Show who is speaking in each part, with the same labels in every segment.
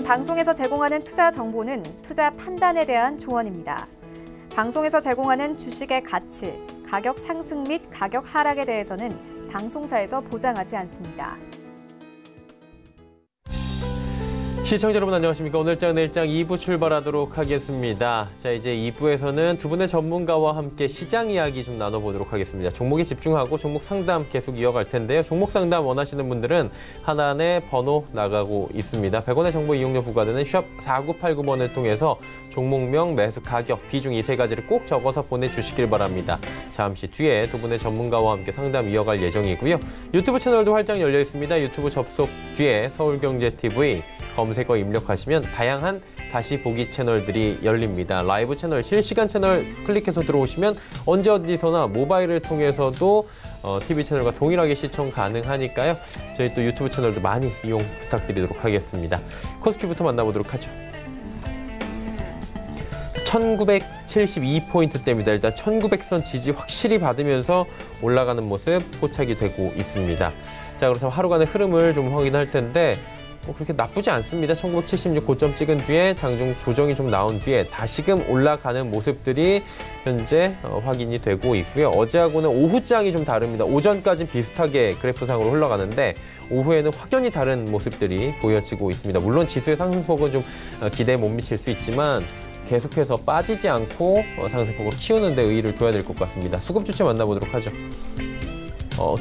Speaker 1: 방송에서 제공하는 투자 정보는 투자 판단에 대한 조언입니다. 방송에서 제공하는 주식의 가치, 가격 상승 및 가격 하락에 대해서는 방송사에서 보장하지 않습니다.
Speaker 2: 시청자 여러분 안녕하십니까. 오늘장 내일장 2부 출발하도록 하겠습니다. 자, 이제 2부에서는 두 분의 전문가와 함께 시장 이야기 좀 나눠보도록 하겠습니다. 종목에 집중하고 종목 상담 계속 이어갈 텐데요. 종목 상담 원하시는 분들은 하나의 번호 나가고 있습니다. 100원의 정보 이용료 부과되는 샵 4989번을 통해서 종목명, 매수 가격, 비중 이 세 가지를 꼭 적어서 보내주시길 바랍니다. 잠시 뒤에 두 분의 전문가와 함께 상담 이어갈 예정이고요. 유튜브 채널도 활짝 열려 있습니다. 유튜브 접속 뒤에 서울경제TV 검색어 입력하시면 다양한 다시 보기 채널들이 열립니다. 라이브 채널, 실시간 채널 클릭해서 들어오시면 언제 어디서나 모바일을 통해서도 TV 채널과 동일하게 시청 가능하니까요. 저희 또 유튜브 채널도 많이 이용 부탁드리도록 하겠습니다. 코스피부터 만나보도록 하죠. 1972포인트대입니다. 일단 1900선 지지 확실히 받으면서 올라가는 모습 포착이 되고 있습니다. 자, 그래서 하루간의 흐름을 좀 확인할 텐데 그렇게 나쁘지 않습니다. 1976 고점 찍은 뒤에 장중 조정이 좀 나온 뒤에 다시금 올라가는 모습들이 현재 확인이 되고 있고요. 어제하고는 오후장이 좀 다릅니다. 오전까지는 비슷하게 그래프상으로 흘러가는데 오후에는 확연히 다른 모습들이 보여지고 있습니다. 물론 지수의 상승폭은 좀 기대에 못 미칠 수 있지만 계속해서 빠지지 않고 상승폭을 키우는 데 의의를 둬야 될 것 같습니다. 수급 주체 만나보도록 하죠.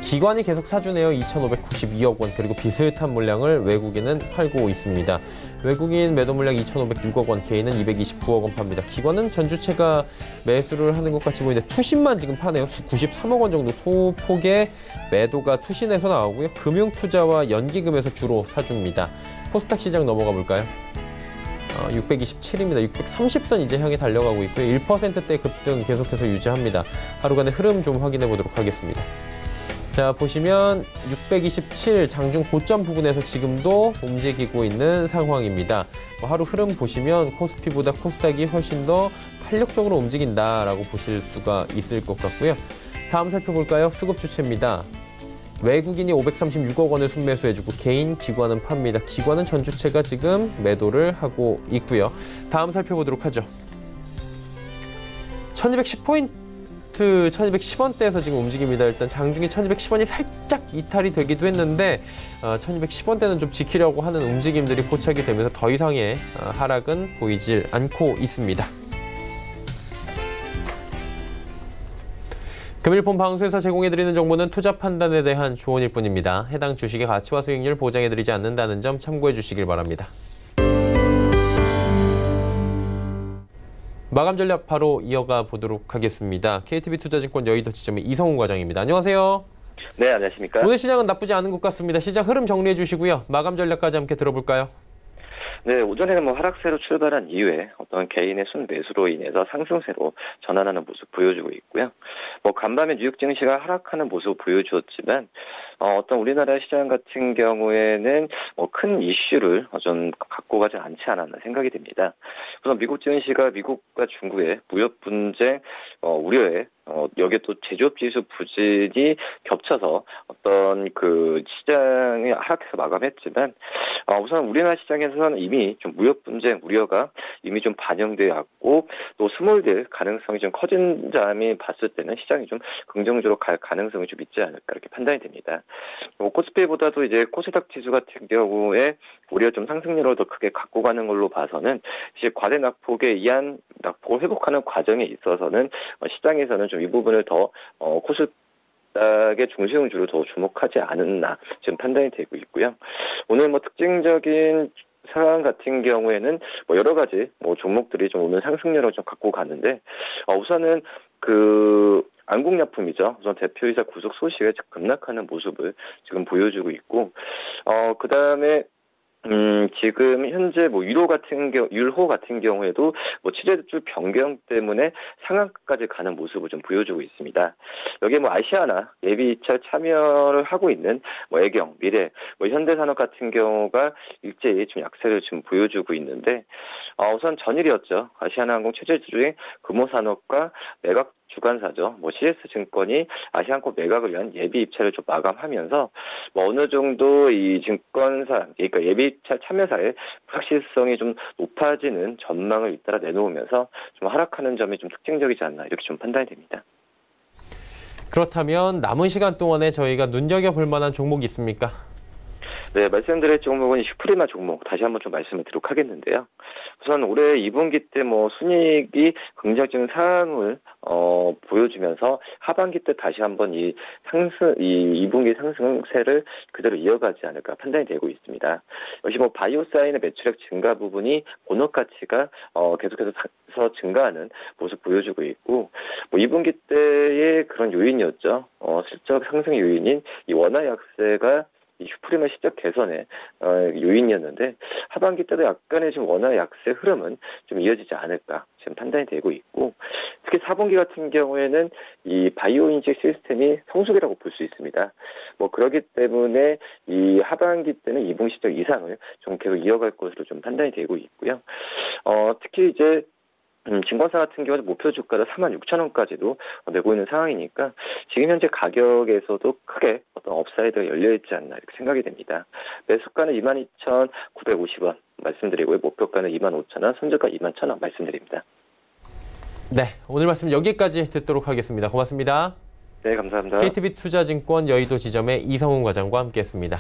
Speaker 2: 기관이 계속 사주네요. 2,592억 원, 그리고 비슷한 물량을 외국인은 팔고 있습니다. 외국인 매도 물량 2,506억 원, 개인은 229억 원 팝니다. 기관은 전주체가 매수를 하는 것 같이 보이는데 투신만 지금 파네요. 93억 원 정도 소폭의 매도가 투신에서 나오고요. 금융투자와 연기금에서 주로 사줍니다. 코스닥 시장 넘어가 볼까요? 627입니다. 630선 이제 향해 달려가고 있고요. 1%대 급등 계속해서 유지합니다. 하루간의 흐름 좀 확인해 보도록 하겠습니다. 자, 보시면 627 장중 고점 부근에서 지금도 움직이고 있는 상황입니다. 하루 흐름 보시면 코스피보다 코스닥이 훨씬 더 탄력적으로 움직인다라고 보실 수가 있을 것 같고요. 다음 살펴볼까요? 수급 주체입니다. 외국인이 536억 원을 순매수해주고 개인, 기관은 팝니다. 기관은 전주체가 지금 매도를 하고 있고요. 다음 살펴보도록 하죠. 1210포인트, 1210원대에서 지금 움직입니다. 일단 장중에 1210원이 살짝 이탈이 되기도 했는데 1210원대는 좀 지키려고 하는 움직임들이 포착이 되면서 더 이상의 하락은 보이질 않고 있습니다. 금일폰 방송에서 제공해드리는 정보는 투자 판단에 대한 조언일 뿐입니다. 해당 주식의 가치와 수익률 보장해드리지 않는다는 점 참고해 주시길 바랍니다. 마감 전략 바로 이어가 보도록 하겠습니다. KTB투자증권 여의도 지점의 이성훈 과장입니다. 안녕하세요.
Speaker 3: 네, 안녕하십니까.
Speaker 2: 오늘 시장은 나쁘지 않은 것 같습니다. 시장 흐름 정리해 주시고요. 마감 전략까지 함께 들어볼까요?
Speaker 3: 네, 오전에는 하락세로 출발한 이후에 어떤 개인의 순매수로 인해서 상승세로 전환하는 모습 보여주고 있고요. 간밤에 뉴욕 증시가 하락하는 모습 보여주었지만 어떤 우리나라 시장 같은 경우에는 큰 이슈를 좀 갖고 가지 않지 않았나 생각이 됩니다. 우선 미국 증시가 미국과 중국의 무역 분쟁 우려에 여기에 또 제조업 지수 부진이 겹쳐서 어떤 그 시장이 하락해서 마감했지만 우선 우리나라 시장에서는 이미 좀 무역 분쟁 우려가 이미 좀 반영되어 왔고 또 스몰딜 가능성이 좀 커진 점이 봤을 때는 시장이 좀 긍정적으로 갈 가능성이 좀 있지 않을까 이렇게 판단이 됩니다. 코스피보다도 이제 코스닥 지수 같은 경우에 오히려 좀 상승률을 더 크게 갖고 가는 걸로 봐서는 이제 과대 낙폭에 의한 낙폭을 회복하는 과정에 있어서는 시장에서는 좀 이 부분을 더 코스닥의 중소형주를 더 주목하지 않았나 지금 판단이 되고 있고요. 오늘 특징적인 상황 같은 경우에는 여러 가지 종목들이 좀 오늘 상승률을 좀 갖고 가는데 우선은 안국약품이죠. 우선 대표이사 구속 소식에 급락하는 모습을 지금 보여주고 있고, 그 다음에 지금 현재 율호 같은 경우에도 취재주 변경 때문에 상한가까지 가는 모습을 좀 보여주고 있습니다. 여기에 아시아나 예비 입찰 참여를 하고 있는 애경, 미래, 현대산업 같은 경우가 일제히 좀 약세를 지금 보여주고 있는데, 우선 전일이었죠. 아시아나항공 최저주주인 금호산업과 매각 주관사죠. CS증권이 아시안코 매각을 위한 예비 입찰을 좀 마감하면서 어느 정도 이 증권사, 그러니까 예비 입찰 참여사의 불확실성이 좀 높아지는 전망을 잇따라 내놓으면서 좀 하락하는 점이 좀 특징적이지 않나 이렇게 좀 판단이 됩니다.
Speaker 2: 그렇다면 남은 시간 동안에 저희가 눈여겨볼 만한 종목이 있습니까?
Speaker 3: 네, 말씀드릴 종목은 슈프리마 종목 다시 한번 좀 말씀을 드리도록 하겠는데요. 우선 올해 2분기 때 순이익이 긍정적인 상황을 보여주면서 하반기 때 다시 한번 이 2분기 상승세를 그대로 이어가지 않을까 판단이 되고 있습니다. 역시 바이오사인의 매출액 증가 부분이 본업 가치가 계속해서 증가하는 모습 보여주고 있고 2분기 때의 그런 요인이었죠. 실적 상승 요인인 이 원화 약세가 이 슈프리마 실적 개선의 요인이었는데 하반기 때도 약간의 지금 원화 약세 흐름은 좀 이어지지 않을까 지금 판단이 되고 있고 특히 4분기 같은 경우에는 이 바이오 인식 시스템이 성수기라고 볼 수 있습니다. 그렇기 때문에 이 하반기 때는 2분기 실적 이상을 좀 계속 이어갈 것으로 좀 판단이 되고 있고요. 특히 이제 증권사 같은 경우는 목표 주가를 46,000원까지도 내고 있는 상황이니까 지금 현재 가격에서도 크게 어떤 업사이드가 열려있지 않나 이렇게 생각이 됩니다. 매수가는 22,950원 말씀드리고요. 목표가는 25,000원, 손절가 21,000원 말씀드립니다.
Speaker 2: 네, 오늘 말씀 여기까지 듣도록 하겠습니다. 고맙습니다.
Speaker 3: 네, 감사합니다.
Speaker 2: KTB투자증권 여의도 지점의 이성훈 과장과 함께했습니다.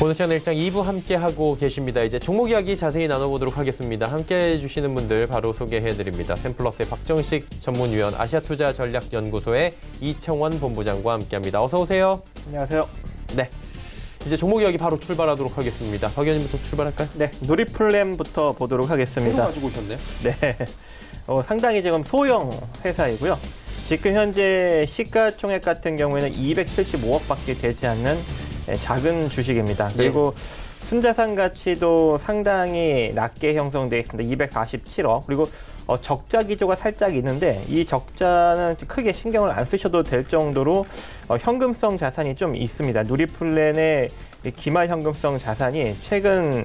Speaker 2: 오늘 시간 일장 2부 함께하고 계십니다. 이제 종목 이야기 자세히 나눠보도록 하겠습니다. 함께해 주시는 분들 바로 소개해드립니다. 샘플러스의 박정식 전문위원, 아시아투자전략연구소의 이청원 본부장과 함께합니다. 어서 오세요.
Speaker 4: 안녕하세요.
Speaker 2: 네, 이제 종목 이야기 바로 출발하도록 하겠습니다. 박 의원님부터 출발할까요?
Speaker 4: 네, 누리플랜부터 보도록 하겠습니다.
Speaker 2: 새로 가지고 오셨네요.
Speaker 4: 네, 상당히 지금 소형 회사이고요. 지금 현재 시가총액 같은 경우에는 275억밖에 되지 않는 작은 주식입니다. 그리고 순자산 가치도 상당히 낮게 형성되어 있습니다. 247억. 그리고 적자 기조가 살짝 있는데 이 적자는 크게 신경을 안 쓰셔도 될 정도로 현금성 자산이 좀 있습니다. 누리플랜의 기말 현금성 자산이 최근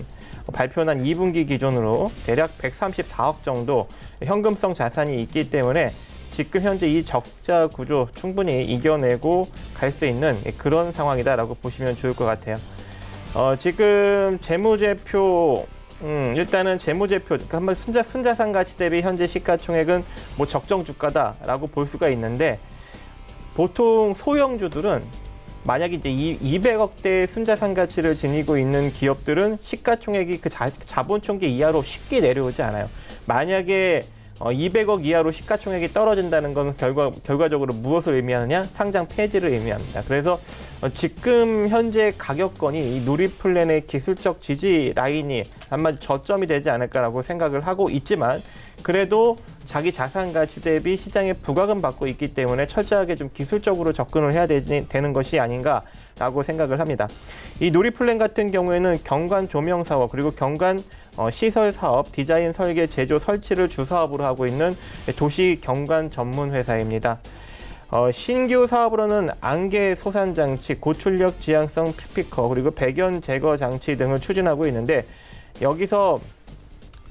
Speaker 4: 발표한 2분기 기준으로 대략 134억 정도 현금성 자산이 있기 때문에 지금 현재 이 적자 구조 충분히 이겨내고 갈 수 있는 그런 상황이다라고 보시면 좋을 것 같아요. 지금 재무제표, 일단은 재무제표, 한번 순자산 가치 대비 현재 시가총액은 적정 주가다라고 볼 수가 있는데 보통 소형주들은 만약 이제 200억대 순자산 가치를 지니고 있는 기업들은 시가총액이 그 자본 총계 이하로 쉽게 내려오지 않아요. 만약에 200억 이하로 시가총액이 떨어진다는 건 결과적으로 무엇을 의미하느냐? 상장 폐지를 의미합니다. 그래서 지금 현재 가격권이 이 누리플랜의 기술적 지지 라인이 아마 저점이 되지 않을까라고 생각을 하고 있지만 그래도 자기 자산 가치 대비 시장에 부각은 받고 있기 때문에 철저하게 좀 기술적으로 접근을 해야 되는 것이 아닌가라고 생각을 합니다. 이 누리플랜 같은 경우에는 경관 조명 사업 그리고 경관 시설 사업, 디자인, 설계, 제조, 설치를 주사업으로 하고 있는 도시 경관 전문 회사입니다. 신규 사업으로는 안개 소산 장치, 고출력 지향성 스피커, 그리고 배경 제거 장치 등을 추진하고 있는데 여기서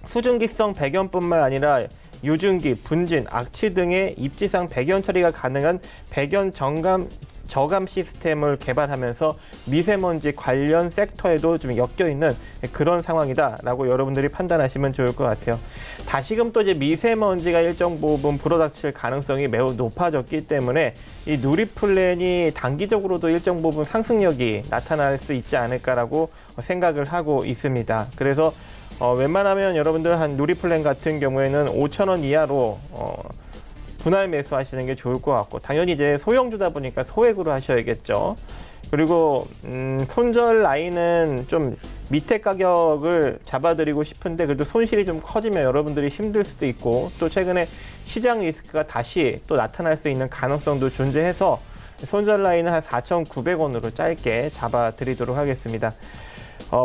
Speaker 4: 수증기성 배경뿐만 아니라 유증기, 분진, 악취 등의 입지상 배경 처리가 가능한 배경 저감 시스템을 개발하면서 미세먼지 관련 섹터에도 좀 엮여있는 그런 상황이다라고 여러분들이 판단하시면 좋을 것 같아요. 다시금 또 이제 미세먼지가 일정 부분 불어닥칠 가능성이 매우 높아졌기 때문에 이 누리플랜이 단기적으로도 일정 부분 상승력이 나타날 수 있지 않을까라고 생각을 하고 있습니다. 그래서 웬만하면 여러분들 한 누리플랜 같은 경우에는 5,000원 이하로 분할 매수하시는 게 좋을 것 같고 당연히 이제 소형주다 보니까 소액으로 하셔야겠죠. 그리고 손절 라인은 좀 밑에 가격을 잡아드리고 싶은데 그래도 손실이 좀 커지면 여러분들이 힘들 수도 있고 또 최근에 시장 리스크가 다시 또 나타날 수 있는 가능성도 존재해서 손절 라인은 한 4,900원으로 짧게 잡아드리도록 하겠습니다.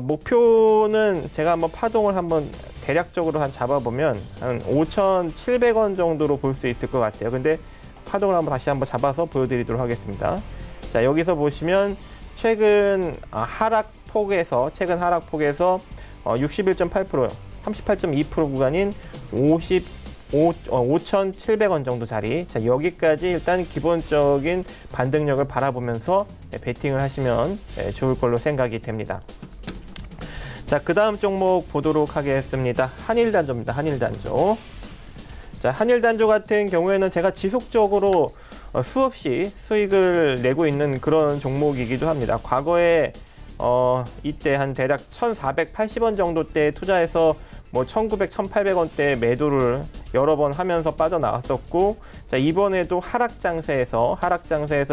Speaker 4: 목표는 제가 한번 파동을 한번 대략적으로 잡아보면 한 5,700원 정도로 볼 수 있을 것 같아요. 근데 파동을 다시 한번 잡아서 보여드리도록 하겠습니다. 자, 여기서 보시면 최근 하락폭에서 61.8%, 38.2% 구간인 5,700원 정도 자리. 자, 여기까지 일단 기본적인 반등력을 바라보면서 베팅을 하시면 좋을 걸로 생각이 됩니다. 자, 그 다음 종목 보도록 하겠습니다. 한일단조입니다. 한일단조. 자, 한일단조 같은 경우에는 제가 지속적으로 수없이 수익을 내고 있는 그런 종목이기도 합니다. 과거에 이때 한 대략 1,480원 정도 때 투자해서 뭐 1,900, 1,800원대 매도를 여러 번 하면서 빠져나왔었고, 자, 이번에도 하락장세에서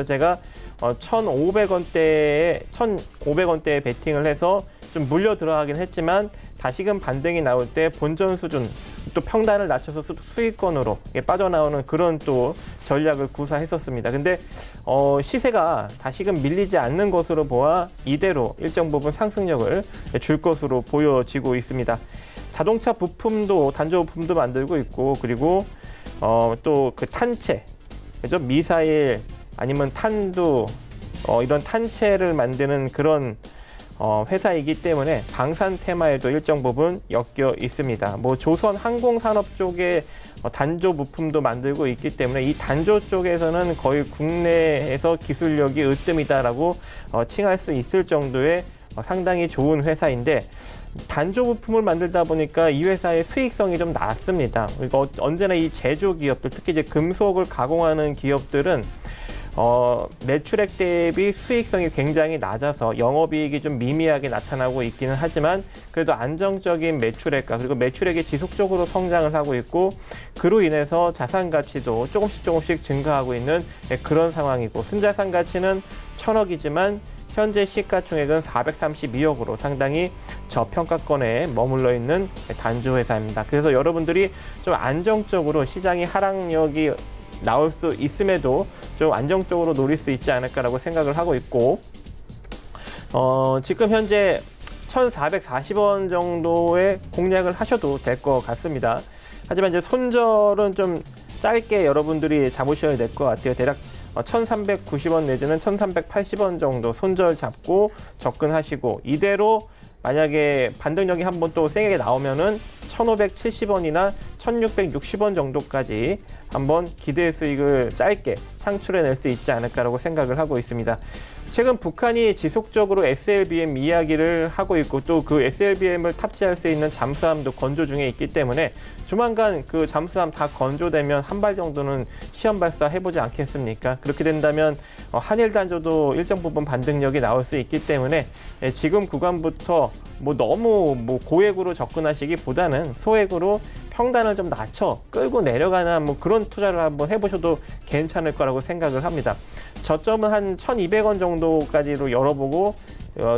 Speaker 4: 제가 1,500원대에 베팅을 해서 좀 물려 들어가긴 했지만 다시금 반등이 나올 때 본전 수준 또 평단을 낮춰서 수익권으로 빠져나오는 그런 또 전략을 구사했었습니다. 근데 시세가 다시금 밀리지 않는 것으로 보아 이대로 일정 부분 상승력을 줄 것으로 보여지고 있습니다. 자동차 부품도 단조 부품도 만들고 있고, 그리고 또 그 탄체, 그죠? 미사일 아니면 탄두 이런 탄체를 만드는 그런 회사이기 때문에 방산 테마에도 일정 부분 엮여 있습니다. 뭐 조선 항공산업 쪽에 단조 부품도 만들고 있기 때문에 이 단조 쪽에서는 거의 국내에서 기술력이 으뜸이다라고 칭할 수 있을 정도의 상당히 좋은 회사인데, 단조 부품을 만들다 보니까 이 회사의 수익성이 좀 낮습니다. 그러니까 언제나 이 제조 기업들, 특히 이제 금속을 가공하는 기업들은 매출액 대비 수익성이 굉장히 낮아서 영업이익이 좀 미미하게 나타나고 있기는 하지만 그래도 안정적인 매출액과 그리고 매출액이 지속적으로 성장을 하고 있고, 그로 인해서 자산 가치도 조금씩 증가하고 있는 그런 상황이고, 순자산 가치는 1,000억이지만 현재 시가총액은 432억으로 상당히 저평가권에 머물러 있는 단조 회사입니다. 그래서 여러분들이 좀 안정적으로 시장이 하락력이 나올 수 있음에도 좀 안정적으로 노릴 수 있지 않을까라고 생각을 하고 있고, 지금 현재 1,440원 정도의 공략을 하셔도 될 것 같습니다. 하지만 이제 손절은 좀 짧게 여러분들이 잡으셔야 될 것 같아요. 대략 1,390원 내지는 1,380원 정도 손절 잡고 접근하시고, 이대로 만약에 반등력이 한번 또 세게 나오면은 1,570원이나 1,660원 정도까지 한번 기대 수익을 짧게 창출해낼 수 있지 않을까라고 생각을 하고 있습니다. 최근 북한이 지속적으로 SLBM 이야기를 하고 있고, 또 그 SLBM을 탑재할 수 있는 잠수함도 건조 중에 있기 때문에 조만간 그 잠수함 다 건조되면 한 발 정도는 시험 발사해보지 않겠습니까? 그렇게 된다면 한일단조도 일정 부분 반등력이 나올 수 있기 때문에 지금 구간부터 너무 고액으로 접근하시기보다는 소액으로 평단을 좀 낮춰 끌고 내려가는 그런 투자를 한번 해보셔도 괜찮을 거라고 생각을 합니다. 저점은 한 1,200원 정도까지로 열어보고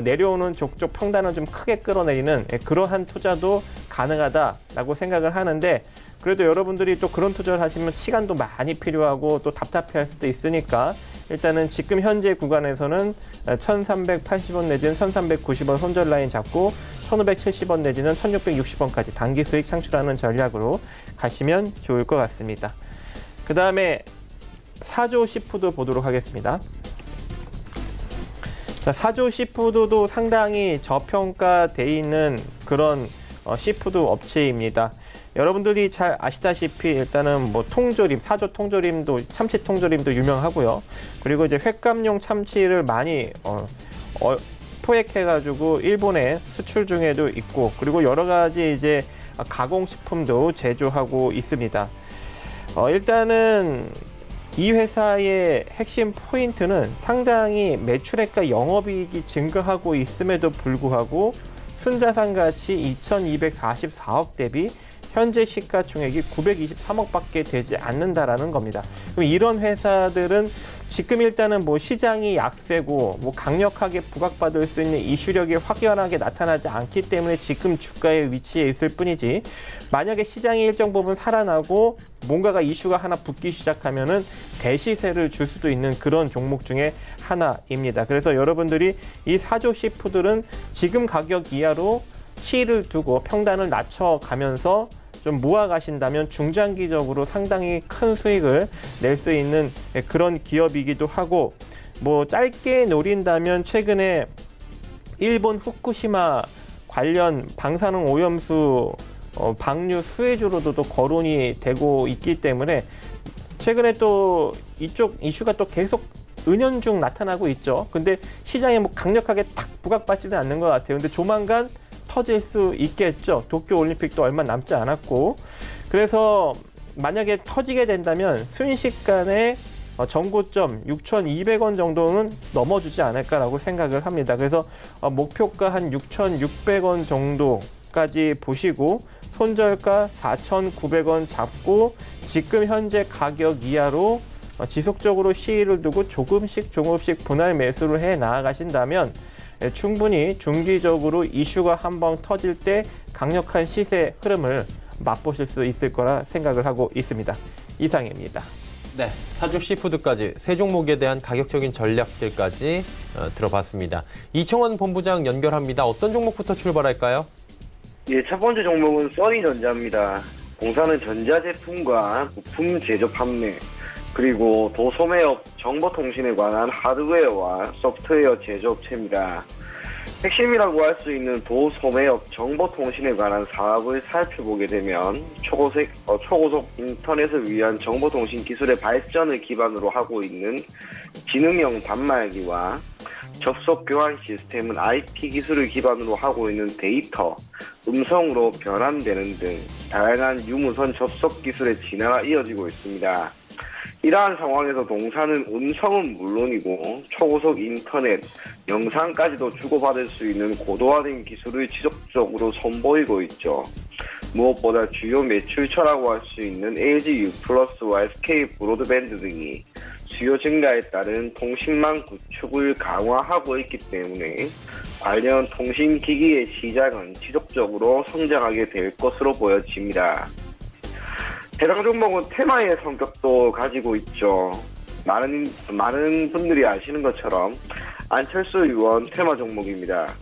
Speaker 4: 내려오는 족족 평단을 좀 크게 끌어내리는 그러한 투자도 가능하다라고 생각을 하는데, 그래도 여러분들이 또 그런 투자를 하시면 시간도 많이 필요하고 또 답답해할 수도 있으니까 일단은 지금 현재 구간에서는 1,380원 내지는 1,390원 손절 라인 잡고 1,570원 내지는 1,660원까지 단기 수익 창출하는 전략으로 가시면 좋을 것 같습니다. 그 다음에 사조 시푸드 보도록 하겠습니다. 자, 사조 시푸드도 상당히 저평가되어 있는 그런 시푸드 업체입니다. 여러분들이 잘 아시다시피 일단은 통조림, 사조 통조림도, 참치 통조림도 유명하고요. 그리고 이제 횟감용 참치를 많이 포획해가지고 일본에 수출 중에도 있고, 그리고 여러 가지 이제 가공식품도 제조하고 있습니다. 일단은 이 회사의 핵심 포인트는 상당히 매출액과 영업이익이 증가하고 있음에도 불구하고 순자산 가치 2,244억 대비 현재 시가총액이 923억밖에 되지 않는다라는 겁니다. 그럼 이런 회사들은 지금 일단은 뭐 시장이 약세고 뭐 강력하게 부각받을 수 있는 이슈력이 확연하게 나타나지 않기 때문에 지금 주가의 위치에 있을 뿐이지, 만약에 시장이 일정 부분 살아나고 뭔가가 이슈가 하나 붙기 시작하면은 대시세를 줄 수도 있는 그런 종목 중에 하나입니다. 그래서 여러분들이 이 사조시푸드는 지금 가격 이하로 시를 두고 평단을 낮춰가면서 좀 모아가신다면 중장기적으로 상당히 큰 수익을 낼 수 있는 그런 기업이기도 하고, 뭐 짧게 노린다면 최근에 일본 후쿠시마 관련 방사능 오염수 방류 수혜주로도 또 거론이 되고 있기 때문에 최근에 또 이쪽 이슈가 또 계속 은연중 나타나고 있죠. 근데 시장에 뭐 강력하게 딱 부각받지는 않는 것 같아요. 근데 조만간 터질 수 있겠죠. 도쿄올림픽도 얼마 남지 않았고. 그래서 만약에 터지게 된다면 순식간에 전고점 6,200원 정도는 넘어주지 않을까라고 생각을 합니다. 그래서 목표가 한 6,600원 정도까지 보시고 손절가 4,900원 잡고 지금 현재 가격 이하로 지속적으로 시의를 두고 조금씩 분할 매수를 해 나아가신다면 충분히 중기적으로 이슈가 한번 터질 때 강력한 시세 흐름을 맛보실 수 있을 거라 생각을 하고 있습니다. 이상입니다.
Speaker 2: 네, 사조시푸드까지 세 종목에 대한 가격적인 전략들까지 들어봤습니다. 이청원 본부장 연결합니다. 어떤 종목부터 출발할까요?
Speaker 5: 예, 첫 번째 종목은 써니전자입니다. 공사는 전자제품과 부품 제조 판매, 그리고 도소매업 정보통신에 관한 하드웨어와 소프트웨어 제조업체입니다. 핵심이라고 할 수 있는 도소매업 정보통신에 관한 사업을 살펴보게 되면 초고속 인터넷을 위한 정보통신 기술의 발전을 기반으로 하고 있는 지능형 단말기와 접속 교환 시스템은 IP 기술을 기반으로 하고 있는 데이터, 음성으로 변환되는 등 다양한 유무선 접속 기술의 진화가 이어지고 있습니다. 이러한 상황에서 동사는 음성은 물론이고 초고속 인터넷, 영상까지도 주고받을 수 있는 고도화된 기술을 지속적으로 선보이고 있죠. 무엇보다 주요 매출처라고 할 수 있는 LG U+와 SK 브로드밴드 등이 수요 증가에 따른 통신망 구축을 강화하고 있기 때문에 관련 통신기기의 시장은 지속적으로 성장하게 될 것으로 보여집니다. 해당 종목은 테마의 성격도 가지고 있죠. 많은 분들이 아시는 것처럼 안철수 의원 테마 종목입니다.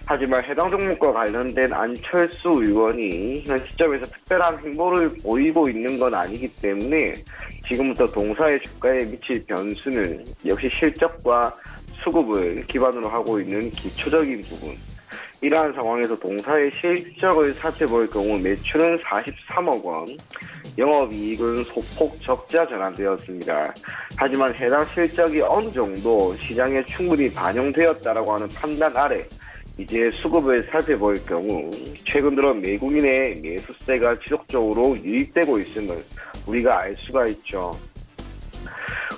Speaker 5: 하지만 해당 종목과 관련된 안철수 의원이 현 시점에서 특별한 행보를 보이고 있는 건 아니기 때문에 지금부터 동사의 주가에 미칠 변수는 역시 실적과 수급을 기반으로 하고 있는 기초적인 부분. 이러한 상황에서 동사의 실적을 살펴볼 경우 매출은 43억 원, 영업이익은 소폭 적자 전환되었습니다. 하지만 해당 실적이 어느 정도 시장에 충분히 반영되었다라고 하는 판단 아래 이제 수급을 살펴볼 경우 최근 들어 외국인의 매수세가 지속적으로 유입되고 있음을 우리가 알 수가 있죠.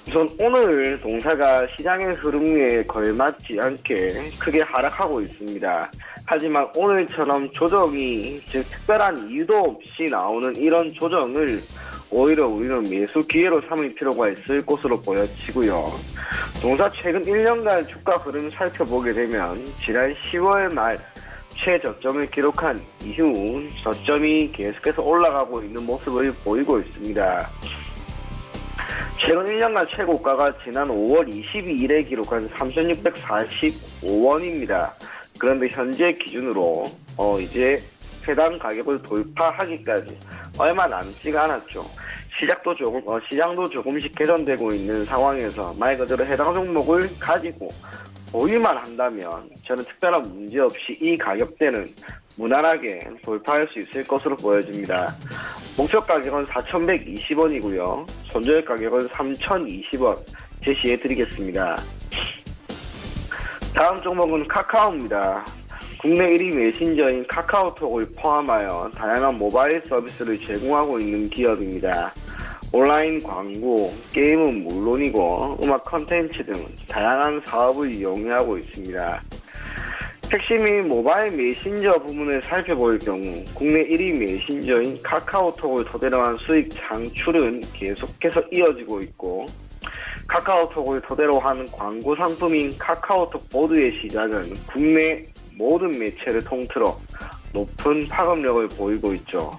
Speaker 5: 우선 오늘 동사가 시장의 흐름에 걸맞지 않게 크게 하락하고 있습니다. 하지만 오늘처럼 조정이, 즉 특별한 이유도 없이 나오는 이런 조정을 오히려 우리는 매수 기회로 삼을 필요가 있을 것으로 보여지고요. 동사 최근 1년간 주가 흐름을 살펴보게 되면 지난 10월 말 최저점을 기록한 이후 저점이 계속해서 올라가고 있는 모습을 보이고 있습니다. 최근 1년간 최고가가 지난 5월 22일에 기록한 3,645원입니다. 그런데 현재 기준으로 이제 해당 가격을 돌파하기까지 얼마 남지가 않았죠. 시장도 조금씩 개선되고 있는 상황에서 말 그대로 해당 종목을 가지고 보유만 한다면 저는 특별한 문제 없이 이 가격대는 무난하게 돌파할 수 있을 것으로 보여집니다. 목표 가격은 4,120원이고요. 손절 가격은 3,020원 제시해 드리겠습니다. 다음 종목은 카카오입니다. 국내 1위 메신저인 카카오톡을 포함하여 다양한 모바일 서비스를 제공하고 있는 기업입니다. 온라인 광고, 게임은 물론이고 음악 콘텐츠 등 다양한 사업을 이용하고 있습니다. 핵심인 모바일 메신저 부문을 살펴볼 경우 국내 1위 메신저인 카카오톡을 토대로 한 수익 창출은 계속해서 이어지고 있고 카카오톡을 토대로 한 광고 상품인 카카오톡 보드의 시장은 국내 모든 매체를 통틀어 높은 파급력을 보이고 있죠.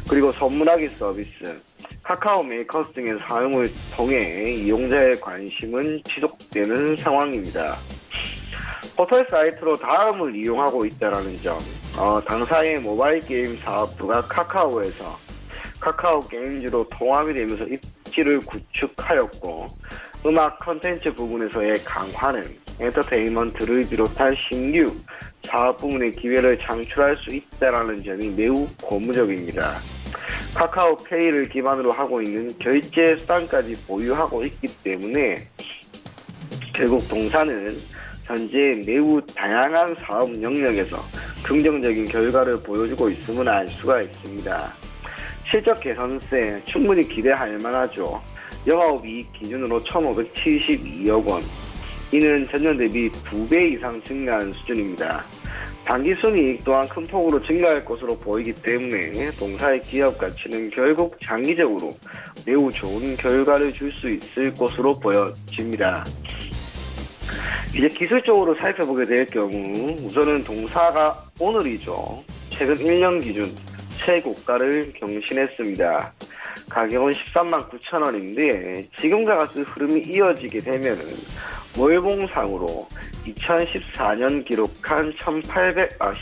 Speaker 5: 그리고 선물하기 서비스, 카카오 메이커스 등의 사용을 통해 이용자의 관심은 지속되는 상황입니다. 포털 사이트로 다음을 이용하고 있다는 점, 당사의 모바일 게임 사업부가 카카오에서 카카오 게임즈로 통합이 되면서 입지를 구축하였고, 음악 컨텐츠 부분에서의 강화는 엔터테인먼트를 비롯한 신규 사업 부문의 기회를 창출할 수 있다는 점이 매우 고무적입니다. 카카오페이를 기반으로 하고 있는 결제 수단까지 보유하고 있기 때문에 결국 동사는 현재 매우 다양한 사업 영역에서 긍정적인 결과를 보여주고 있음을 알 수가 있습니다. 실적 개선세 충분히 기대할 만하죠. 영업이익 기준으로 1,572억 원. 이는 전년 대비 2배 이상 증가한 수준입니다. 당기순이익 또한 큰 폭으로 증가할 것으로 보이기 때문에 동사의 기업 가치는 결국 장기적으로 매우 좋은 결과를 줄 수 있을 것으로 보여집니다. 이제 기술적으로 살펴보게 될 경우 우선은 동사가 오늘이죠. 최근 1년 기준 최고가를 경신했습니다. 가격은 13만 9천 원인데 지금과 같은 흐름이 이어지게 되면은 월봉상으로 2014년 기록한 18만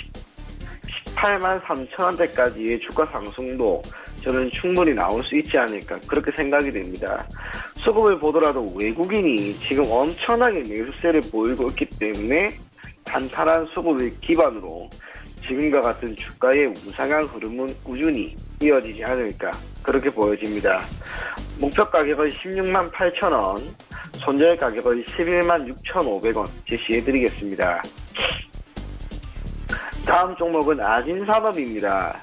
Speaker 5: 3천 원대까지의 주가 상승도 저는 충분히 나올 수 있지 않을까 그렇게 생각이 됩니다. 수급을 보더라도 외국인이 지금 엄청나게 매수세를 보이고 있기 때문에 탄탄한 수급을 기반으로 지금과 같은 주가의 우상향 흐름은 꾸준히 이어지지 않을까 그렇게 보여집니다. 목표 가격은 16만 8천 원, 손절 가격은 11만 6,500원 제시해드리겠습니다. 다음 종목은 아진산업입니다.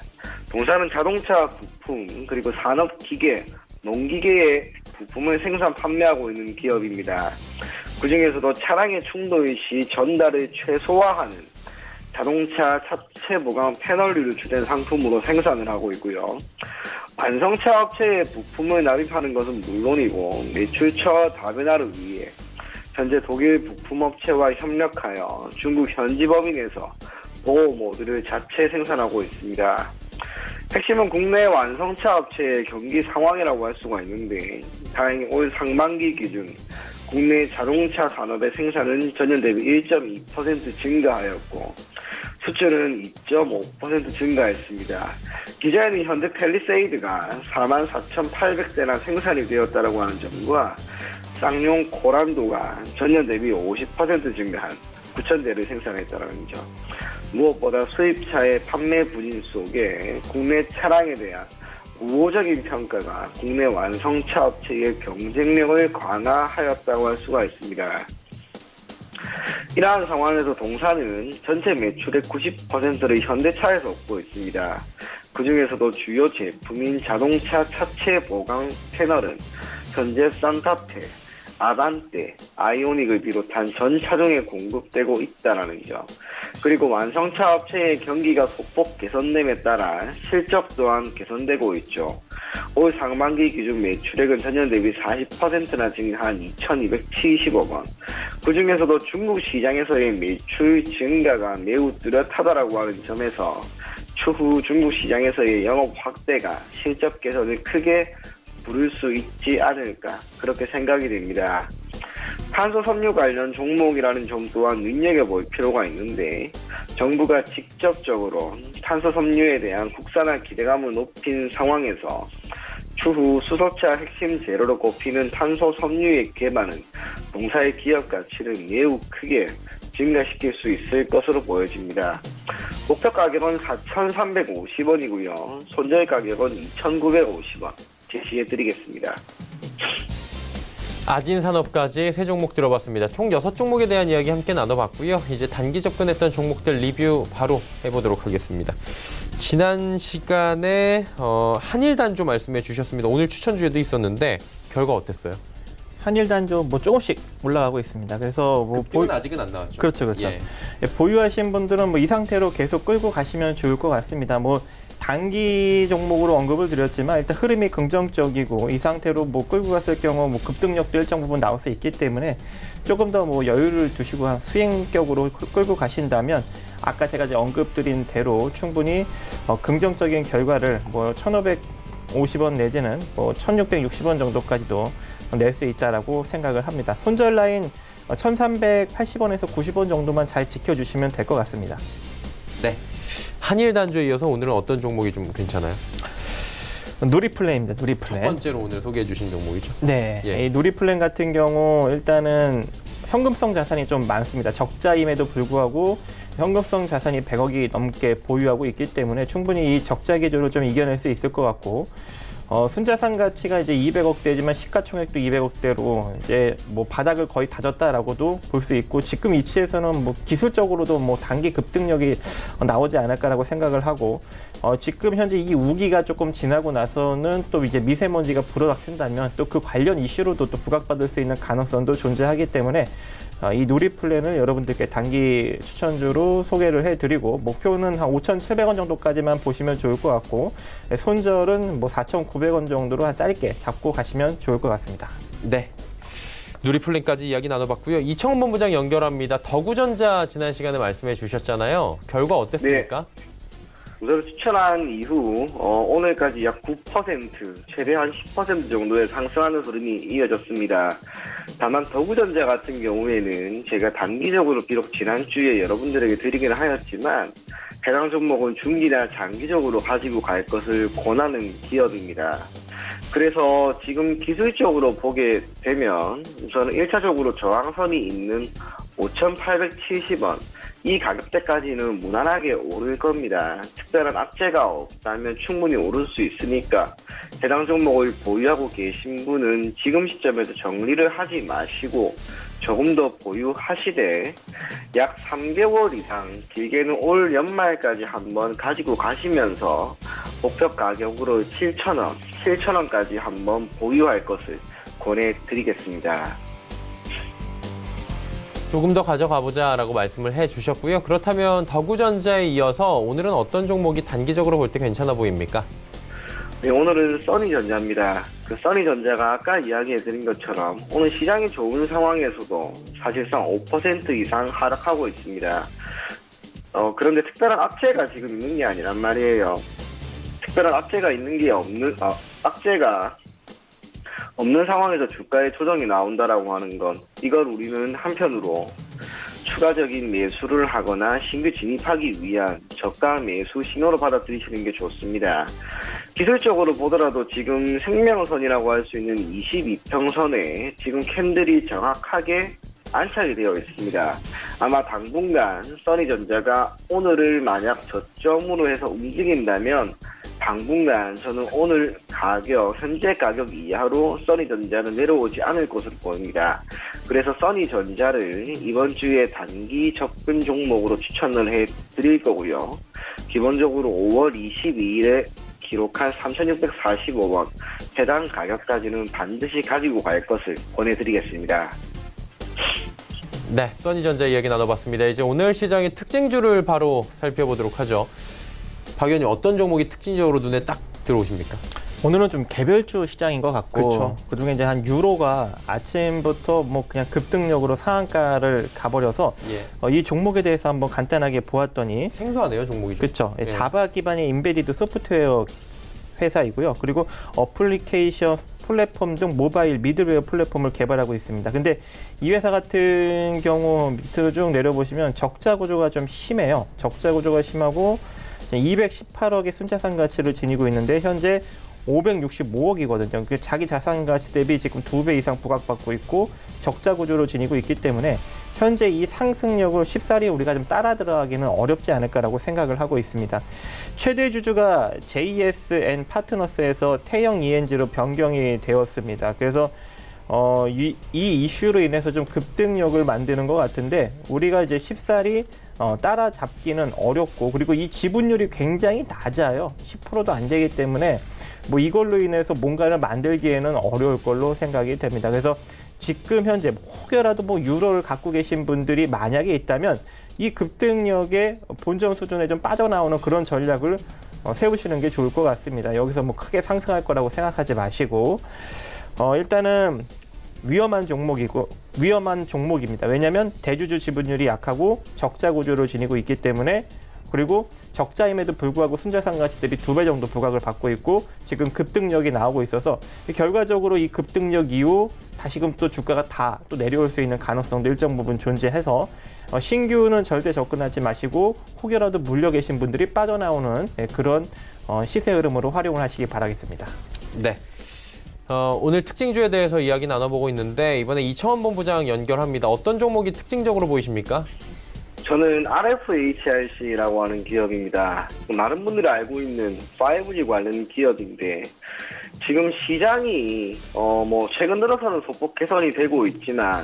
Speaker 5: 동사는 자동차 부품 그리고 산업기계, 농기계의 부품을 생산 판매하고 있는 기업입니다. 그 중에서도 차량의 충돌 시 전달을 최소화하는 자동차 차체 보강 패널류를 주된 상품으로 생산을 하고 있고요. 완성차 업체에 부품을 납입하는 것은 물론이고 매출처 다변화를 위해 현재 독일 부품업체와 협력하여 중국 현지 법인에서 보호 모드를 자체 생산하고 있습니다. 핵심은 국내 완성차 업체의 경기 상황이라고 할 수가 있는데 다행히 올 상반기 기준 국내 자동차 산업의 생산은 전년 대비 1.2% 증가하였고 수출은 2.5% 증가했습니다. 기자에는 현대 팰리세이드가 44,800대나 생산이 되었다고 하는 점과 쌍용 고란도가 전년 대비 50% 증가한 9,000대를 생산했다는 점. 무엇보다 수입차의 판매 부진 속에 국내 차량에 대한 우호적인 평가가 국내 완성차 업체의 경쟁력을 강화하였다고 할 수가 있습니다. 이러한 상황에서 동사는 전체 매출의 90%를 현대차에서 얻고 있습니다. 그 중에서도 주요 제품인 자동차 차체 보강 패널은 현재 산타페, 아반떼, 아이오닉을 비롯한 전 차종에 공급되고 있다는 점. 그리고 완성차 업체의 경기가 소폭 개선됨에 따라 실적 또한 개선되고 있죠. 올 상반기 기준 매출액은 전년 대비 40%나 증가한 2,270억 원. 그 중에서도 중국 시장에서의 매출 증가가 매우 뚜렷하다라고 하는 점에서 추후 중국 시장에서의 영업 확대가 실적 개선을 크게 부를 수 있지 않을까 그렇게 생각이 됩니다. 탄소 섬유 관련 종목이라는 점 또한 눈여겨볼 필요가 있는데 정부가 직접적으로 탄소 섬유에 대한 국산화 기대감을 높인 상황에서 추후 수소차 핵심 재료로 꼽히는 탄소 섬유의 개발은 동사의 기업 가치를 매우 크게 증가시킬 수 있을 것으로 보여집니다. 목표 가격은 4,350원이고요. 손절 가격은 2,950원. 제시해드리겠습니다.
Speaker 2: 아진산업까지 3종목 들어봤습니다. 총 6종목에 대한 이야기 함께 나눠봤고요. 이제 단기 접근했던 종목들 리뷰 바로 해보도록 하겠습니다. 지난 시간에 한일단조 말씀해 주셨습니다. 오늘 추천주에도 있었는데 결과 어땠어요?
Speaker 4: 한일단조 조금씩 올라가고 있습니다. 그래서
Speaker 2: 급등은 아직은 안 나왔죠.
Speaker 4: 그렇죠. 예. 보유하신 분들은 이 상태로 계속 끌고 가시면 좋을 것 같습니다. 단기 종목으로 언급을 드렸지만 일단 흐름이 긍정적이고 이 상태로 뭐 끌고 갔을 경우 뭐 급등력도 일정 부분 나올 수 있기 때문에 조금 더 뭐 여유를 두시고 한 수행격으로 끌고 가신다면 아까 제가 이제 언급드린 대로 충분히 긍정적인 결과를 뭐 1,550원 내지는 뭐 1,660원 정도까지도 낼 수 있다라고 생각을 합니다. 손절 라인 1,380원에서 90원 정도만 잘 지켜주시면 될 것 같습니다.
Speaker 2: 네. 한일 단조에 이어서 오늘은 어떤 종목이 좀 괜찮아요?
Speaker 4: 누리플랜입니다. 누리플랜.
Speaker 2: 첫 번째로 오늘 소개해 주신 종목이죠?
Speaker 4: 네.
Speaker 2: 예.
Speaker 4: 이 누리플랜 같은 경우 일단은 현금성 자산이 좀 많습니다. 적자임에도 불구하고 현금성 자산이 100억이 넘게 보유하고 있기 때문에 충분히 이 적자 기조를 좀 이겨낼 수 있을 것 같고 순자산 가치가 이제 200억대지만 시가총액도 200억대로 이제 뭐 바닥을 거의 다졌다라고도 볼 수 있고 지금 위치에서는 뭐 기술적으로도 뭐 단기 급등력이 나오지 않을까라고 생각을 하고 지금 현재 이 우기가 조금 지나고 나서는 또 이제 미세먼지가 불어닥친다면 또 그 관련 이슈로도 또 부각받을 수 있는 가능성도 존재하기 때문에 이 누리플랜을 여러분들께 단기 추천주로 소개를 해드리고 목표는 한 5,700원 정도까지만 보시면 좋을 것 같고 손절은 뭐 4,900원 정도로 한 짧게 잡고 가시면 좋을 것 같습니다.
Speaker 2: 네. 누리플랜까지 이야기 나눠봤고요. 이청훈 본부장 연결합니다. 더구전자 지난 시간에 말씀해 주셨잖아요. 결과 어땠습니까?
Speaker 5: 네. 우선 추천한 이후 오늘까지 약 9% 최대 한 10% 정도의 상승하는 흐름이 이어졌습니다. 다만 더구전자 같은 경우에는 제가 단기적으로 비록 지난주에 여러분들에게 드리긴 하였지만 해당 종목은 중기나 장기적으로 가지고 갈 것을 권하는 기업입니다. 그래서 지금 기술적으로 보게 되면 우선 1차적으로 저항선이 있는 5,870원 이 가격대까지는 무난하게 오를 겁니다. 특별한 악재가 없다면 충분히 오를 수 있으니까 해당 종목을 보유하고 계신 분은 지금 시점에서 정리를 하지 마시고 조금 더 보유하시되 약 3개월 이상 길게는 올 연말까지 한번 가지고 가시면서 목표 가격으로 7,000원까지 한번 보유할 것을 권해드리겠습니다.
Speaker 2: 조금 더 가져가보자라고 말씀을 해주셨고요. 그렇다면 더구전자에 이어서 오늘은 어떤 종목이 단기적으로 볼 때 괜찮아 보입니까?
Speaker 5: 네, 오늘은 써니전자입니다. 그 써니전자가 아까 이야기해드린 것처럼 오늘 시장이 좋은 상황에서도 사실상 5% 이상 하락하고 있습니다. 그런데 특별한 악재가 지금 있는 게 아니란 말이에요. 특별한 악재가 있는 게 악재가 없는 상황에서 주가의 조정이 나온다라고 하는 건 이걸 우리는 한편으로 추가적인 매수를 하거나 신규 진입하기 위한 저가 매수 신호로 받아들이시는 게 좋습니다. 기술적으로 보더라도 지금 생명선이라고 할 수 있는 22평선에 지금 캔들이 정확하게 안착이 되어 있습니다. 아마 당분간 써니전자가 오늘을 만약 저점으로 해서 움직인다면 당분간 저는 오늘 현재 가격 이하로 써니전자는 내려오지 않을 것으로 보입니다. 그래서 써니전자를 이번 주에 단기 접근 종목으로 추천을 해드릴 거고요. 기본적으로 5월 22일에 기록한 3,645원 해당 가격까지는 반드시 가지고 갈 것을 권해드리겠습니다.
Speaker 2: 네, 써니전자 이야기 나눠봤습니다. 이제 오늘 시장의 특징주를 바로 살펴보도록 하죠. 박 의원님, 어떤 종목이 특징적으로 눈에 딱 들어오십니까?
Speaker 4: 오늘은 좀 개별주 시장인 것 같고
Speaker 2: 그쵸.
Speaker 4: 그중에 이제 한 유로가 아침부터 뭐 그냥 급등력으로 상한가를 가버려서 이 종목에 대해서 한번 간단하게 보았더니
Speaker 2: 생소하네요, 종목이 좀.
Speaker 4: 그렇죠.
Speaker 2: 예.
Speaker 4: 자바 기반의 인베디드 소프트웨어 회사이고요. 그리고 어플리케이션 플랫폼 등 모바일 미들웨어 플랫폼을 개발하고 있습니다. 근데 이 회사 같은 경우 밑으로 쭉 내려보시면 적자 구조가 좀 심해요. 적자 구조가 심하고 218억의 순자산 가치를 지니고 있는데 현재 565억이거든요. 자기 자산 가치 대비 지금 2배 이상 부각받고 있고 적자 구조로 지니고 있기 때문에 현재 이 상승력을 쉽사리 우리가 좀 따라 들어가기는 어렵지 않을까라고 생각을 하고 있습니다. 최대 주주가 JSN 파트너스에서 태영 ENG로 변경이 되었습니다. 그래서 이 이슈로 인해서 좀 급등력을 만드는 것 같은데 우리가 이제 쉽사리 따라잡기는 어렵고 그리고 이 지분율이 굉장히 낮아요. 10%도 안 되기 때문에 뭐 이걸로 인해서 뭔가를 만들기에는 어려울 걸로 생각이 됩니다. 그래서 지금 현재 혹여라도 뭐 유로를 갖고 계신 분들이 만약에 있다면 이 급등력의 본전 수준에 좀 빠져나오는 그런 전략을 세우시는 게 좋을 것 같습니다. 여기서 뭐 크게 상승할 거라고 생각하지 마시고 일단은 위험한 종목입니다. 왜냐하면 대주주 지분율이 약하고 적자 구조를 지니고 있기 때문에, 그리고 적자임에도 불구하고 순자산 가치 대비 2배 정도 부각을 받고 있고 지금 급등력이 나오고 있어서 결과적으로 이 급등력 이후 다시금 또 주가가 다 또 내려올 수 있는 가능성도 일정 부분 존재해서 신규는 절대 접근하지 마시고 혹여라도 물려 계신 분들이 빠져나오는 그런 시세 흐름으로 활용을 하시기 바라겠습니다.
Speaker 2: 네. 오늘 특징주에 대해서 이야기 나눠보고 있는데 이번에 이청원 본부장 연결합니다. 어떤 종목이 특징적으로 보이십니까?
Speaker 5: 저는 RFHRC라고 하는 기업입니다. 많은 분들이 알고 있는 5G 관련 기업인데 지금 시장이 최근 들어서는 소폭 개선이 되고 있지만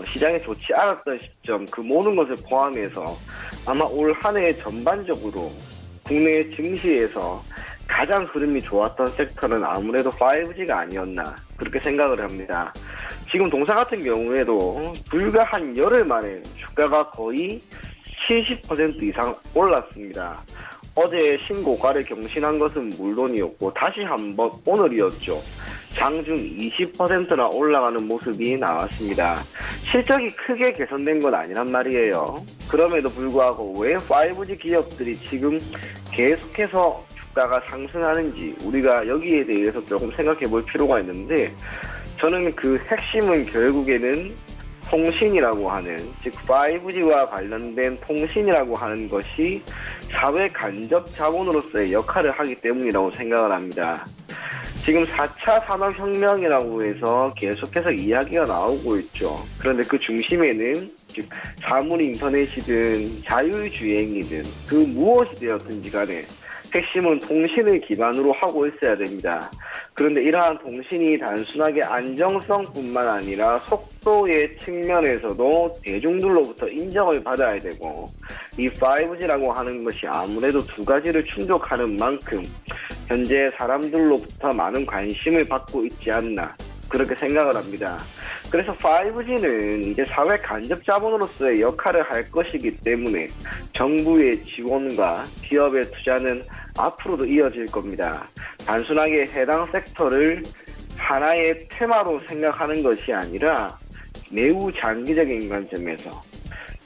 Speaker 5: 시장이 좋지 않았던 시점 그 모든 것을 포함해서 아마 올 한 해 전반적으로 국내 증시에서 가장 흐름이 좋았던 섹터는 아무래도 5G가 아니었나 그렇게 생각을 합니다. 지금 동사 같은 경우에도 불과 한 열흘 만에 주가가 거의 70% 이상 올랐습니다. 어제 신고가를 경신한 것은 물론이었고 다시 한번 오늘이었죠. 장중 20%나 올라가는 모습이 나왔습니다. 실적이 크게 개선된 건 아니란 말이에요. 그럼에도 불구하고 왜 5G 기업들이 지금 계속해서 주가가 상승하는지 우리가 여기에 대해서 조금 생각해 볼 필요가 있는데, 저는 그 핵심은 결국에는 통신이라고 하는, 즉 5G와 관련된 통신이라고 하는 것이 사회 간접 자본으로서의 역할을 하기 때문이라고 생각을 합니다. 지금 4차 산업혁명이라고 해서 계속해서 이야기가 나오고 있죠. 그런데 그 중심에는 즉 사물 인터넷이든 자율주행이든 그 무엇이 되었든지 간에 핵심은 통신을 기반으로 하고 있어야 됩니다. 그런데 이러한 통신이 단순하게 안정성뿐만 아니라 속도의 측면에서도 대중들로부터 인정을 받아야 되고, 이 5G라고 하는 것이 아무래도 두 가지를 충족하는 만큼 현재 사람들로부터 많은 관심을 받고 있지 않나 그렇게 생각을 합니다. 그래서 5G는 이제 사회 간접 자본으로서의 역할을 할 것이기 때문에 정부의 지원과 기업의 투자는 앞으로도 이어질 겁니다. 단순하게 해당 섹터를 하나의 테마로 생각하는 것이 아니라 매우 장기적인 관점에서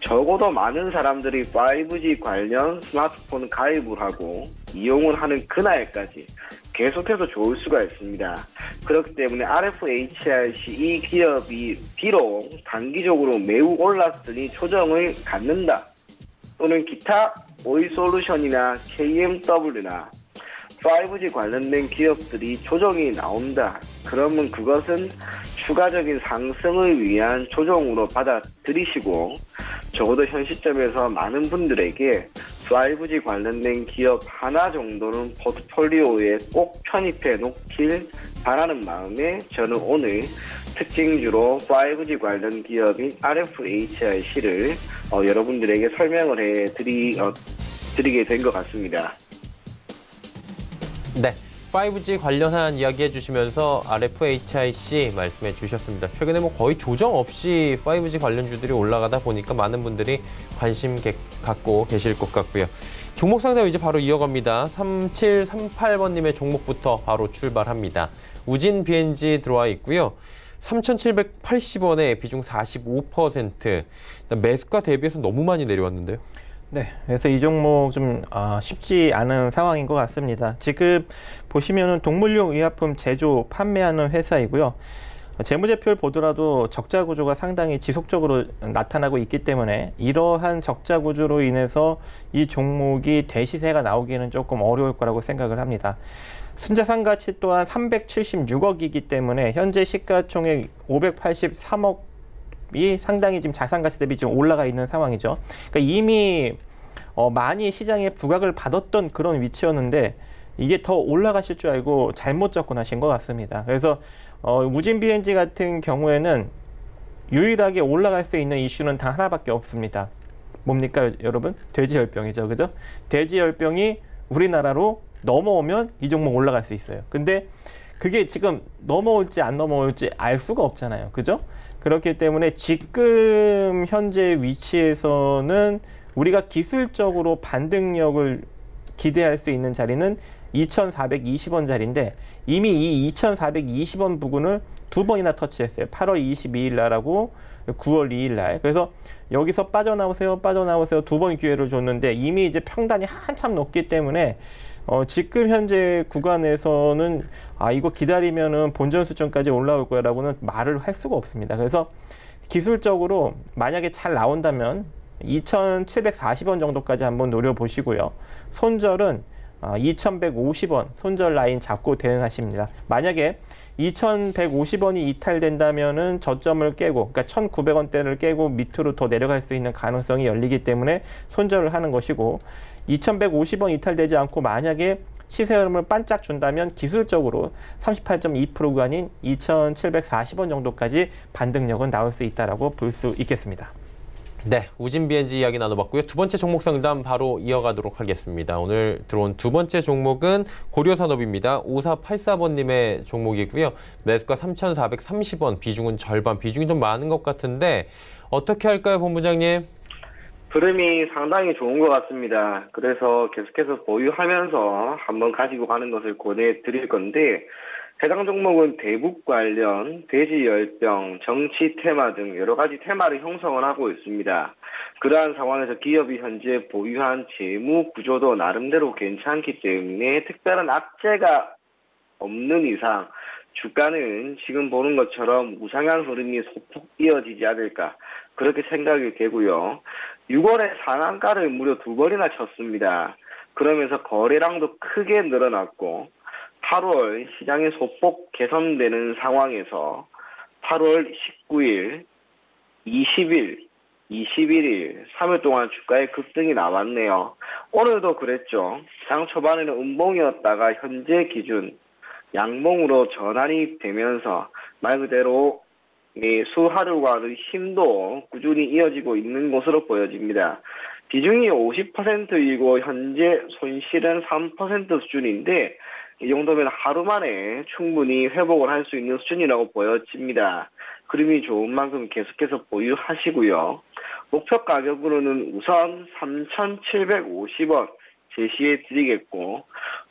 Speaker 5: 적어도 많은 사람들이 5G 관련 스마트폰 가입을 하고 이용을 하는 그날까지 계속해서 좋을 수가 있습니다. 그렇기 때문에 RFHRC 이 기업이 비록 단기적으로 매우 올랐으니 조정을 갖는다, 또는 기타 오이솔루션이나 KMW나 5G 관련된 기업들이 조정이 나온다, 그러면 그것은 추가적인 상승을 위한 조정으로 받아들이시고 적어도 현 시점에서 많은 분들에게 5G 관련된 기업 하나 정도는 포트폴리오에 꼭 편입해 놓길 바라는 마음에 저는 오늘 특징주로 5G 관련 기업인 RFHRC를 여러분들에게 설명을 드리게 된 것 같습니다.
Speaker 2: 네, 5G 관련한 이야기 해주시면서 RFHIC 말씀해 주셨습니다. 최근에 뭐 거의 조정 없이 5G 관련주들이 올라가다 보니까 많은 분들이 관심 갖고 계실 것 같고요. 종목 상담 이제 바로 이어갑니다. 3738번님의 종목부터 바로 출발합니다. 우진 BNG 들어와 있고요. 3,780원에 비중 45%. 매수가 대비해서 너무 많이 내려왔는데요.
Speaker 4: 네, 그래서 이 종목 좀 쉽지 않은 상황인 것 같습니다. 지금 보시면은 동물용 의약품 제조, 판매하는 회사이고요. 재무제표를 보더라도 적자 구조가 상당히 지속적으로 나타나고 있기 때문에 이러한 적자 구조로 인해서 이 종목이 대시세가 나오기는 조금 어려울 거라고 생각을 합니다. 순자산 가치 또한 376억이기 때문에 현재 시가총액 583억이 상당히 지금 자산가치 대비 좀 올라가 있는 상황이죠. 그러니까 이미 많이 시장에 부각을 받았던 그런 위치였는데 이게 더 올라가실 줄 알고 잘못 접근하신 것 같습니다. 그래서 우진 BNG 같은 경우에는 유일하게 올라갈 수 있는 이슈는 단 하나밖에 없습니다. 뭡니까 여러분? 돼지열병이죠. 그죠? 돼지열병이 우리나라로 넘어오면 이 종목 올라갈 수 있어요. 근데 그게 지금 넘어올지 안 넘어올지 알 수가 없잖아요. 그죠? 그렇기 때문에 지금 현재 위치에서는 우리가 기술적으로 반등력을 기대할 수 있는 자리는 2,420원 자리인데 이미 이 2,420원 부근을 2번이나 터치했어요. 8월 22일 날하고 9월 2일 날. 그래서 여기서 빠져나오세요, 빠져나오세요 2번 기회를 줬는데 이미 이제 평단이 한참 높기 때문에 지금 현재 구간에서는 이거 기다리면은 본전 수준까지 올라올 거라고는 말을 할 수가 없습니다. 그래서 기술적으로 만약에 잘 나온다면 2,740원 정도까지 한번 노려보시고요. 손절은 2,150원 손절 라인 잡고 대응하십니다. 만약에 2,150원이 이탈된다면은 저점을 깨고, 그러니까 1,900원대를 깨고 밑으로 더 내려갈 수 있는 가능성이 열리기 때문에 손절을 하는 것이고, 2,150원 이탈되지 않고 만약에 시세 흐름을 반짝 준다면 기술적으로 38.2% 구간인 2,740원 정도까지 반등력은 나올 수 있다라고 볼 수 있겠습니다.
Speaker 2: 네, 우진 BNG 이야기 나눠봤고요. 두 번째 종목 상담 바로 이어가도록 하겠습니다. 오늘 들어온 두 번째 종목은 고려산업입니다. 5484번님의 종목이고요. 매수가 3,430원, 비중은 절반, 비중이 좀 많은 것 같은데 어떻게 할까요, 본부장님?
Speaker 5: 흐름이 상당히 좋은 것 같습니다. 그래서 계속해서 보유하면서 한번 가지고 가는 것을 권해드릴 건데, 해당 종목은 대북 관련, 돼지 열병, 정치 테마 등 여러 가지 테마를 형성을 하고 있습니다. 그러한 상황에서 기업이 현재 보유한 재무 구조도 나름대로 괜찮기 때문에 특별한 악재가 없는 이상 주가는 지금 보는 것처럼 우상향 흐름이 소폭 이어지지 않을까, 그렇게 생각이 되고요. 6월에 상한가를 무려 2번이나 쳤습니다. 그러면서 거래량도 크게 늘어났고 8월 시장이 소폭 개선되는 상황에서 8월 19일, 20일, 21일, 3일 동안 주가에 급등이 나왔네요. 오늘도 그랬죠. 장 초반에는 음봉이었다가 현재 기준 양봉으로 전환이 되면서 말 그대로 매수 하루간의 힘도 꾸준히 이어지고 있는 것으로 보여집니다. 비중이 50%이고 현재 손실은 3% 수준인데 이 정도면 하루 만에 충분히 회복을 할 수 있는 수준이라고 보여집니다. 흐름이 좋은 만큼 계속해서 보유하시고요. 목표 가격으로는 우선 3,750원 제시해 드리겠고,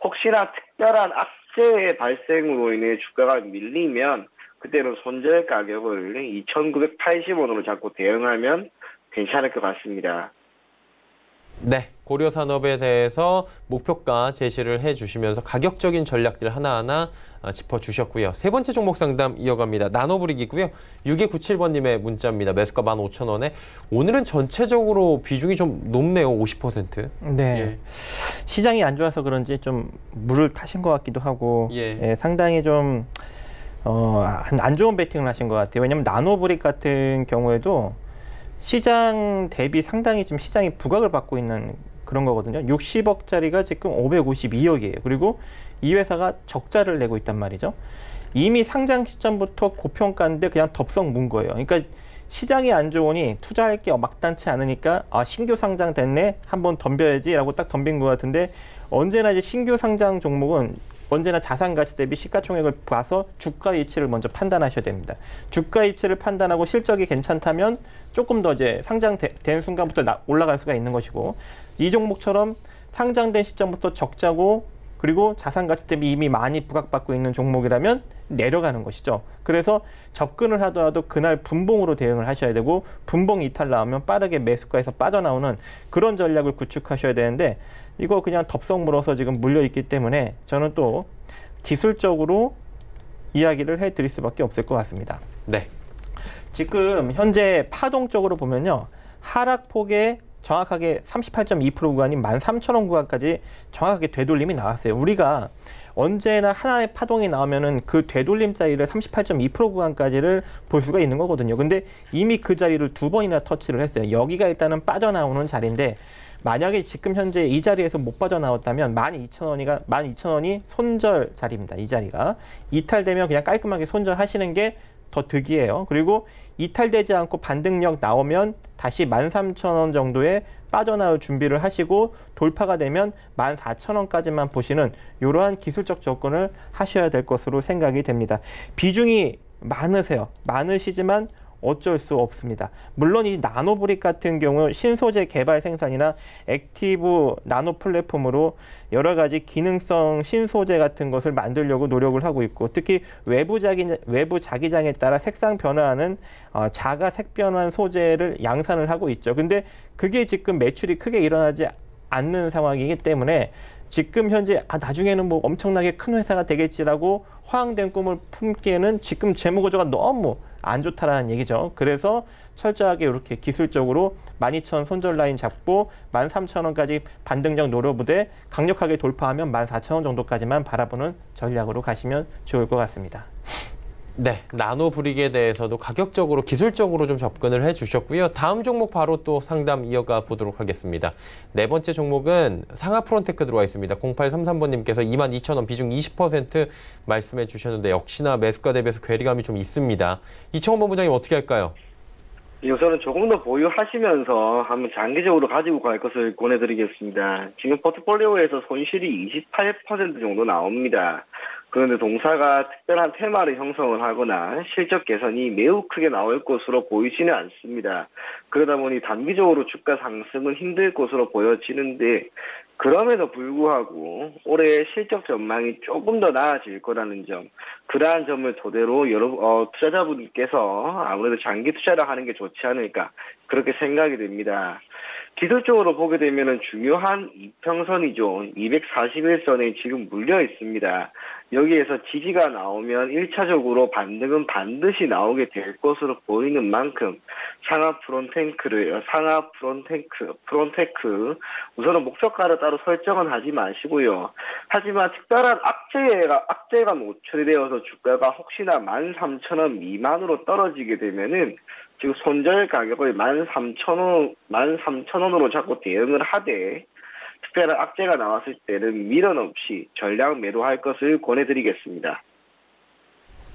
Speaker 5: 혹시나 특별한 악재의 발생으로 인해 주가가 밀리면 그때는 손절 가격을 2,980원으로 잡고 대응하면 괜찮을 것 같습니다.
Speaker 2: 네, 고려산업에 대해서 목표가 제시를 해주시면서 가격적인 전략들 하나하나 짚어주셨고요. 세 번째 종목 상담 이어갑니다. 나노브릭이고요. 6297번님의 문자입니다. 매수가 15,000원에 오늘은 전체적으로 비중이 좀 높네요. 50%.
Speaker 4: 네.
Speaker 2: 예.
Speaker 4: 시장이 안 좋아서 그런지 좀 물을 타신 것 같기도 하고,
Speaker 2: 예.
Speaker 4: 상당히 좀 안 좋은 베팅을 하신 것 같아요. 왜냐하면 나노브릭 같은 경우에도 시장 대비 상당히 좀 시장이 부각을 받고 있는 그런 거거든요. 60억짜리가 지금 552억이에요. 그리고 이 회사가 적자를 내고 있단 말이죠. 이미 상장 시점부터 고평가인데 그냥 덥석 문 거예요. 그러니까 시장이 안 좋으니 투자할 게 막단치 않으니까 신규 상장 됐네, 한번 덤벼야지 라고 딱 덤빈 것 같은데, 언제나 이제 신규 상장 종목은 언제나 자산 가치 대비 시가총액을 봐서 주가 위치를 먼저 판단하셔야 됩니다. 주가 위치를 판단하고 실적이 괜찮다면 조금 더 이제 상장된 순간부터 올라갈 수가 있는 것이고, 이 종목처럼 상장된 시점부터 적자고 그리고 자산 가치 대비 이미 많이 부각받고 있는 종목이라면 내려가는 것이죠. 그래서 접근을 하더라도 그날 분봉으로 대응을 하셔야 되고, 분봉 이탈 나오면 빠르게 매수가에서 빠져나오는 그런 전략을 구축하셔야 되는데, 이거 그냥 덥석 물어서 지금 물려있기 때문에 저는 또 기술적으로 이야기를 해드릴 수밖에 없을 것 같습니다.
Speaker 2: 네.
Speaker 4: 지금 현재 파동적으로 보면요, 하락폭에 정확하게 38.2% 구간인 13,000원 구간까지 정확하게 되돌림이 나왔어요. 우리가 언제나 하나의 파동이 나오면은 그 되돌림 자리를 38.2% 구간까지를 볼 수가 있는 거거든요. 근데 이미 그 자리를 2번이나 터치를 했어요. 여기가 일단은 빠져나오는 자리인데, 만약에 지금 현재 이 자리에서 못 빠져나왔다면 12,000원이 손절 자리입니다. 이 자리가 이탈되면 그냥 깔끔하게 손절하시는 게 더 득이에요. 그리고 이탈되지 않고 반등력 나오면 다시 13,000원 정도에 빠져나올 준비를 하시고, 돌파가 되면 14,000원까지만 보시는 이러한 기술적 접근을 하셔야 될 것으로 생각이 됩니다. 비중이 많으시지만 어쩔 수 없습니다. 물론 이 나노브릭 같은 경우 신소재 개발 생산이나 액티브 나노 플랫폼으로 여러 가지 기능성 신소재 같은 것을 만들려고 노력을 하고 있고, 특히 외부 자기장에 따라 색상 변화하는 자가 색변환 소재를 양산을 하고 있죠. 근데 그게 지금 매출이 크게 일어나지 않는 상황이기 때문에 지금 현재 나중에는 뭐 엄청나게 큰 회사가 되겠지라고 허황된 꿈을 품기에는 지금 재무 구조가 너무 안 좋다라는 얘기죠. 그래서 철저하게 이렇게 기술적으로 12,000 손절 라인 잡고 13,000원까지 반등적 노려보되 강력하게 돌파하면 14,000원 정도까지만 바라보는 전략으로 가시면 좋을 것 같습니다.
Speaker 2: 네, 나노브릭에 대해서도 가격적으로 기술적으로 좀 접근을 해주셨고요. 다음 종목 바로 또 상담 이어가 보도록 하겠습니다. 네 번째 종목은 상하프론테크 들어와 있습니다. 0833번님께서 22,000원 비중 20% 말씀해 주셨는데 역시나 매수가 대비해서 괴리감이 좀 있습니다. 이청원 본부장님 어떻게 할까요?
Speaker 5: 우선은 조금 더 보유하시면서 한번 장기적으로 가지고 갈 것을 권해드리겠습니다. 지금 포트폴리오에서 손실이 28% 정도 나옵니다. 그런데 동사가 특별한 테마를 형성을 하거나 실적 개선이 매우 크게 나올 것으로 보이지는 않습니다. 그러다 보니 단기적으로 주가 상승은 힘들 것으로 보여지는데, 그럼에도 불구하고 올해 실적 전망이 조금 더 나아질 거라는 점, 그러한 점을 토대로 투자자분께서 아무래도 장기 투자를 하는 게 좋지 않을까, 그렇게 생각이 됩니다. 기술적으로 보게 되면 중요한 이평선이죠. 241선에 지금 물려 있습니다. 여기에서 지지가 나오면 1차적으로 반등은 반드시 나오게 될 것으로 보이는 만큼 프론테크 우선은 목표가를 따로 설정은 하지 마시고요. 하지만 특별한 악재가 노출이 되어서 주가가 혹시나 13,000원 미만으로 떨어지게 되면은 지금 손절 가격을 13,000원으로 자꾸 대응을 하되, 특별한 악재가 나왔을 때는 미련 없이 전량 매도할 것을 권해드리겠습니다.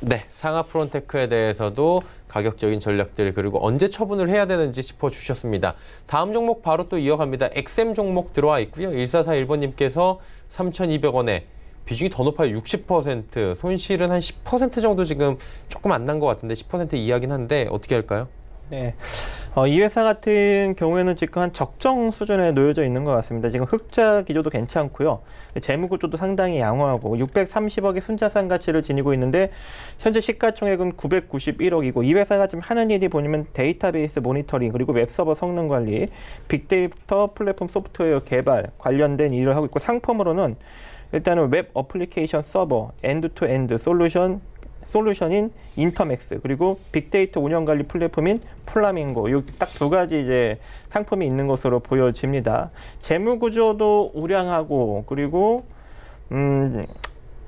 Speaker 2: 네, 상하프론테크에 대해서도 가격적인 전략들 그리고 언제 처분을 해야 되는지 짚어주셨습니다. 다음 종목 바로 또 이어갑니다. XM 종목 들어와 있고요. 1441번님께서 3,200원에 비중이 더 높아요. 60%. 손실은 한 10% 정도 지금 조금 안 난 것 같은데 10% 이하긴 한데 어떻게 할까요?
Speaker 4: 네, 이 회사 같은 경우에는 지금 한 적정 수준에 놓여져 있는 것 같습니다. 지금 흑자 기조도 괜찮고요. 재무 구조도 상당히 양호하고 630억의 순자산 가치를 지니고 있는데 현재 시가총액은 991억이고 이 회사가 지금 하는 일이 보면 데이터베이스 모니터링 그리고 웹서버 성능 관리, 빅데이터 플랫폼 소프트웨어 개발 관련된 일을 하고 있고, 상품으로는 일단은 웹 어플리케이션 서버, 엔드-투-엔드 솔루션인 인터맥스, 그리고 빅데이터 운영관리 플랫폼인 플라밍고, 이 딱 두 가지 이제 상품이 있는 것으로 보여집니다. 재무 구조도 우량하고, 그리고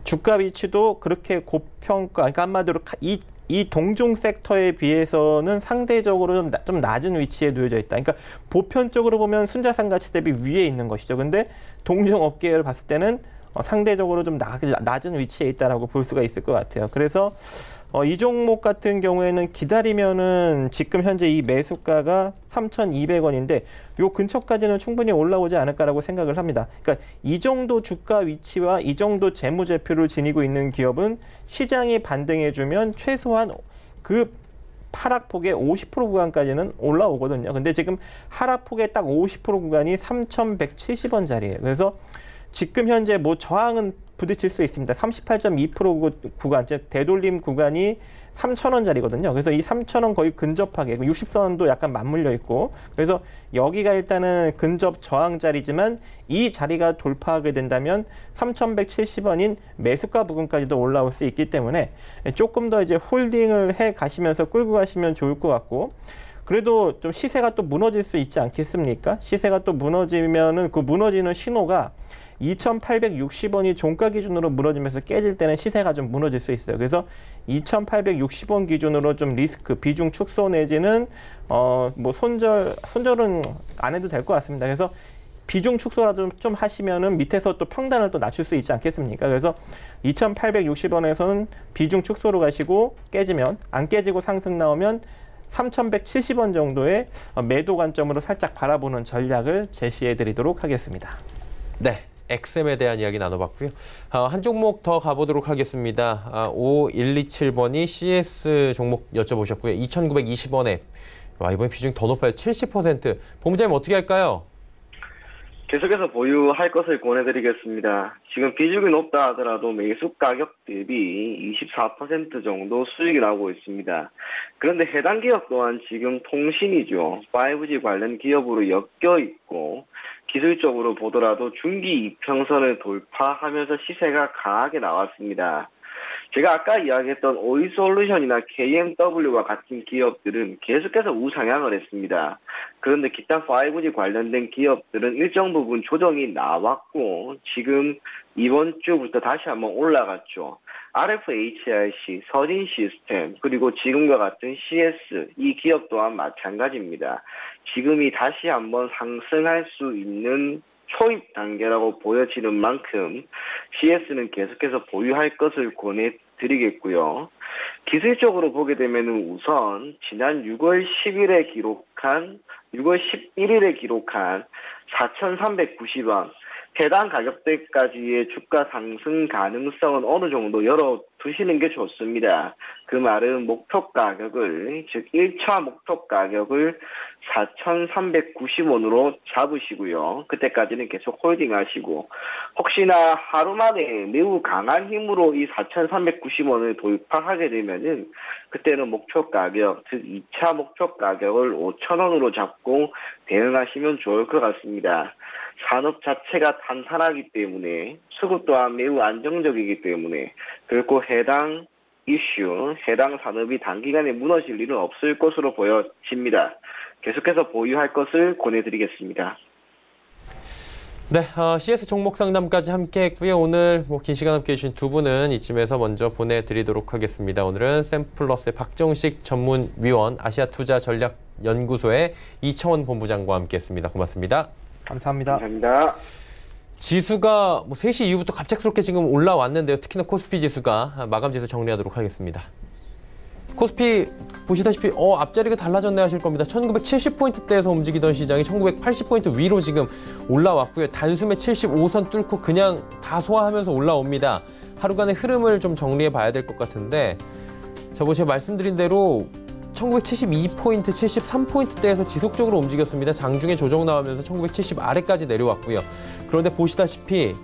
Speaker 4: 주가 위치도 그렇게 고평가, 그러니까 한마디로 이 동종 섹터에 비해서는 상대적으로 좀 낮은 위치에 놓여져 있다. 그러니까 보편적으로 보면 순자산 가치 대비 위에 있는 것이죠. 근데 동종 업계를 봤을 때는 상대적으로 좀 낮은 위치에 있다라고 볼 수가 있을 것 같아요. 그래서 이 종목 같은 경우에는 기다리면은 지금 현재 이 매수가가 3,200원인데 요 근처까지는 충분히 올라오지 않을까라고 생각을 합니다. 그러니까 이 정도 주가 위치와 이 정도 재무제표를 지니고 있는 기업은 시장이 반등해주면 최소한 그 하락폭의 50% 구간까지는 올라오거든요. 근데 지금 하락폭의 딱 50% 구간이 3,170원짜리예요. 그래서 지금 현재 뭐 저항은 부딪힐 수 있습니다. 38.2% 구간, 즉 되돌림 구간이 3,000원짜리거든요. 그래서 이 3,000원 거의 근접하게, 60선도 약간 맞물려 있고, 그래서 여기가 일단은 근접 저항 자리지만 이 자리가 돌파하게 된다면 3,170원인 매수가 부분까지도 올라올 수 있기 때문에 조금 더 이제 홀딩을 해 가시면서 끌고 가시면 좋을 것 같고, 그래도 좀 시세가 또 무너질 수 있지 않겠습니까? 시세가 또 무너지면은 그 무너지는 신호가 2,860원이 종가 기준으로 무너지면서 깨질 때는 시세가 좀 무너질 수 있어요. 그래서 2,860원 기준으로 좀 리스크, 비중 축소 내지는 뭐 손절은 안 해도 될 것 같습니다. 그래서 비중 축소라도 좀 하시면은 밑에서 또 평단을 또 낮출 수 있지 않겠습니까? 그래서 2,860원에서는 비중 축소로 가시고, 깨지면, 안 깨지고 상승 나오면 3,170원 정도의 매도 관점으로 살짝 바라보는 전략을 제시해 드리도록 하겠습니다.
Speaker 2: 네, 엑셈에 대한 이야기 나눠봤고요. 한 종목 더 가보도록 하겠습니다. 5127번이 CS 종목 여쭤보셨고요. 2,920원에 이번에 비중이 더 높아요. 70%. 본부장님 어떻게 할까요?
Speaker 5: 계속해서 보유할 것을 권해드리겠습니다. 지금 비중이 높다 하더라도 매수 가격 대비 24% 정도 수익이 나오고 있습니다. 그런데 해당 기업 또한 지금 통신이죠. 5G 관련 기업으로 엮여 있고 기술적으로 보더라도 중기 이평선을 돌파하면서 시세가 강하게 나왔습니다. 제가 아까 이야기했던 오이솔루션이나 KMW와 같은 기업들은 계속해서 우상향을 했습니다. 그런데 기타 5G 관련된 기업들은 일정 부분 조정이 나왔고 지금 이번 주부터 다시 한번 올라갔죠. RFHIC, 서진시스템, 그리고 지금과 같은 CS, 이 기업 또한 마찬가지입니다. 지금이 다시 한번 상승할 수 있는 초입 단계라고 보여지는 만큼 CS는 계속해서 보유할 것을 권해드리겠고요. 기술적으로 보게 되면 우선 지난 6월 11일에 기록한 4,390원 해당 가격대까지의 주가 상승 가능성은 어느 정도 열어두시는 게 좋습니다. 그 말은 목표 가격을, 즉 1차 목표 가격을 4,390원으로 잡으시고요. 그때까지는 계속 홀딩하시고 혹시나 하루 만에 매우 강한 힘으로 이 4,390원을 돌파하게 되면은 그때는 목표 가격, 즉 2차 목표 가격을 5,000원으로 잡고 대응하시면 좋을 것 같습니다. 산업 자체가 탄탄하기 때문에 수급 또한 매우 안정적이기 때문에 결코 해당 이슈, 해당 산업이 단기간에 무너질 일은 없을 것으로 보여집니다. 계속해서 보유할 것을 권해드리겠습니다.
Speaker 2: 네, CS 종목 상담까지 함께 했고요. 오늘 긴 시간 함께 해주신 두 분은 이쯤에서 먼저 보내드리도록 하겠습니다. 오늘은 샘플러스의 박정식 전문위원, 아시아투자전략연구소의 이청원 본부장과 함께 했습니다. 고맙습니다.
Speaker 4: 감사합니다.
Speaker 5: 감사합니다.
Speaker 2: 지수가 3시 이후부터 갑작스럽게 지금 올라왔는데요. 특히나 코스피 지수가 마감 지수 정리하도록 하겠습니다. 코스피 보시다시피 앞자리가 달라졌네 하실 겁니다. 1970포인트대에서 움직이던 시장이 1980포인트 위로 지금 올라왔고요. 단숨에 75선 뚫고 그냥 다 소화하면서 올라옵니다. 하루간의 흐름을 좀 정리해 봐야 될 것 같은데 제가 말씀드린 대로 1972포인트, 73포인트대에서 지속적으로 움직였습니다. 장중에 조정 나오면서 1970 아래까지 내려왔고요. 그런데 보시다시피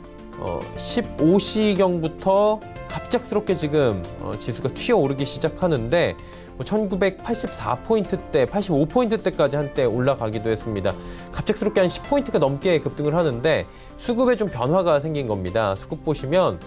Speaker 2: 15시경부터 갑작스럽게 지금 지수가 튀어오르기 시작하는데 1984포인트대, 85포인트대까지 한때 올라가기도 했습니다. 갑작스럽게 한 10포인트가 넘게 급등을 하는데 수급에 좀 변화가 생긴 겁니다. 수급 보시면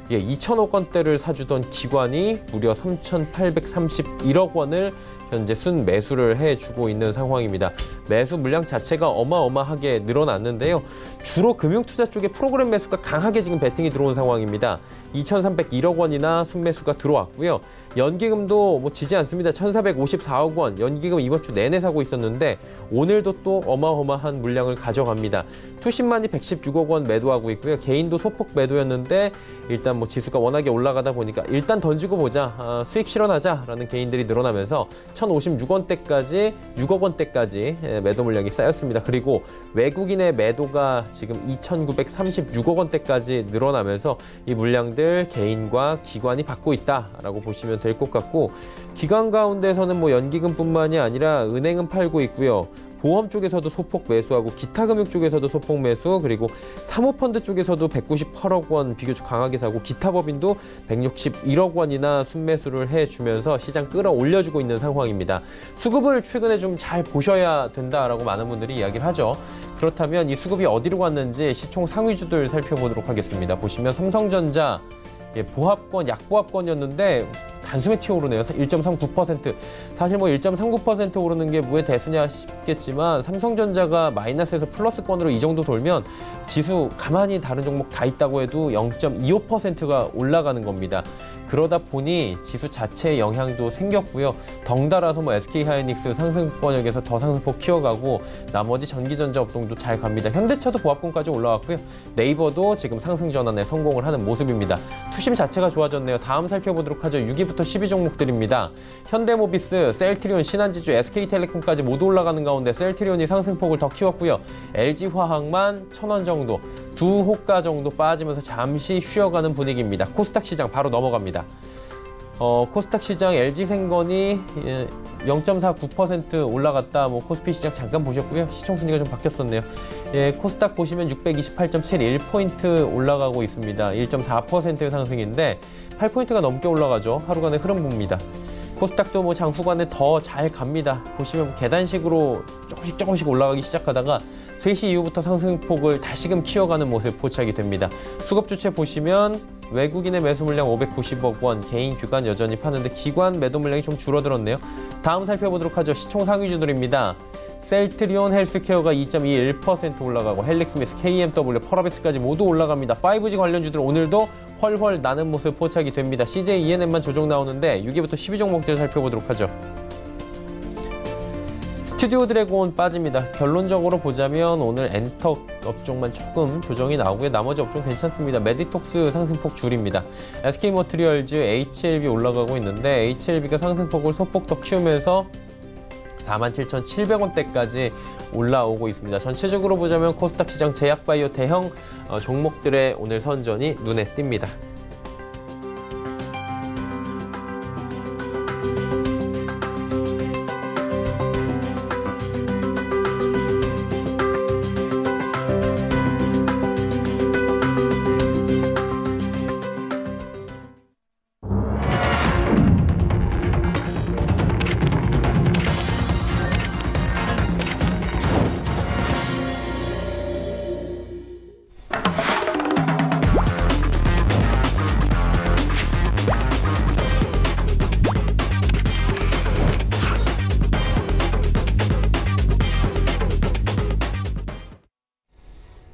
Speaker 2: 2천억 원대를 사주던 기관이 무려 3,831억 원을 현재 순매수를 해주고 있는 상황입니다. 매수 물량 자체가 어마어마하게 늘어났는데요. 주로 금융투자 쪽에 프로그램 매수가 강하게 지금 베팅이 들어온 상황입니다. 2,301억 원이나 순매수가 들어왔고요. 연기금도 지지 않습니다. 1,454억 원. 연기금 이번 주 내내 사고 있었는데 오늘도 또 어마어마한 물량을 가져갑니다. 투신만이 116억 원 매도하고 있고요. 개인도 소폭 매도였는데 일단 지수가 워낙에 올라가다 보니까 일단 던지고 보자, 수익 실현하자라는 개인들이 늘어나면서 1,056원대까지 6억 원대까지 매도 물량이 쌓였습니다. 그리고 외국인의 매도가 지금 2,936억 원대까지 늘어나면서 이 물량들 개인과 기관이 받고 있다라고 보시면 될 것 같고, 기관 가운데서는 연기금뿐만이 아니라 은행은 팔고 있고요. 보험 쪽에서도 소폭 매수하고 기타 금융 쪽에서도 소폭 매수, 그리고 사모펀드 쪽에서도 198억 원 비교적 강하게 사고 기타 법인도 161억 원이나 순매수를 해주면서 시장 끌어올려주고 있는 상황입니다. 수급을 최근에 좀 잘 보셔야 된다라고 많은 분들이 이야기를 하죠. 그렇다면 이 수급이 어디로 갔는지 시총 상위주들 살펴보도록 하겠습니다. 보시면 삼성전자 보합권, 약보합권이었는데 단숨에 튀어오르네요. 1.39%. 사실 1.39% 오르는 게 뭐의 대수냐 싶겠지만 삼성전자가 마이너스에서 플러스권으로 이 정도 돌면 지수 가만히 다른 종목 다 있다고 해도 0.25%가 올라가는 겁니다. 그러다 보니 지수 자체의 영향도 생겼고요. 덩달아서 SK하이닉스 상승권역에서 더 상승폭 키워가고 나머지 전기전자 업종도 잘 갑니다. 현대차도 보합권까지 올라왔고요. 네이버도 지금 상승 전환에 성공을 하는 모습입니다. 투심 자체가 좋아졌네요. 다음 살펴보도록 하죠. 6위부터 10위 종목들입니다. 현대모비스, 셀트리온, 신한지주, SK텔레콤까지 모두 올라가는 가운데 셀트리온이 상승폭을 더 키웠고요. LG화학만 1,000원 정도, 두 호가 정도 빠지면서 잠시 쉬어가는 분위기입니다. 코스닥 시장 바로 넘어갑니다. 코스닥 시장 LG생건이 0.49% 올라갔다. 코스피 시장 잠깐 보셨고요. 시총 순위가 좀 바뀌었었네요. 예, 코스닥 보시면 628.71포인트 올라가고 있습니다. 1.4%의 상승인데 8포인트가 넘게 올라가죠. 하루간의 흐름 봅니다. 코스닥도 장 후반에 더 잘 갑니다. 보시면 계단식으로 조금씩 올라가기 시작하다가 3시 이후부터 상승폭을 다시금 키워가는 모습 포착이 됩니다. 수급 주체 보시면 외국인의 매수 물량 590억 원, 개인 기관 여전히 파는데 기관 매도 물량이 좀 줄어들었네요. 다음 살펴보도록 하죠. 시총 상위주들입니다. 셀트리온 헬스케어가 2.21% 올라가고 헬릭스미스, KMW, 펄어비스까지 모두 올라갑니다. 5G 관련주들 오늘도 훨훨 나는 모습 포착이 됩니다. CJ ENM만 조정 나오는데 6위부터 12종목들 살펴보도록 하죠. 스튜디오 드래곤 빠집니다. 결론적으로 보자면 오늘 엔터 업종만 조금 조정이 나오고요. 나머지 업종 괜찮습니다. 메디톡스 상승폭 줄입니다. SK머티리얼즈, HLB 올라가고 있는데 HLB가 상승폭을 소폭 더 키우면서 47,700원대까지 올라오고 있습니다. 전체적으로 보자면 코스닥 시장 제약바이오 대형 종목들의 오늘 선전이 눈에 띕니다.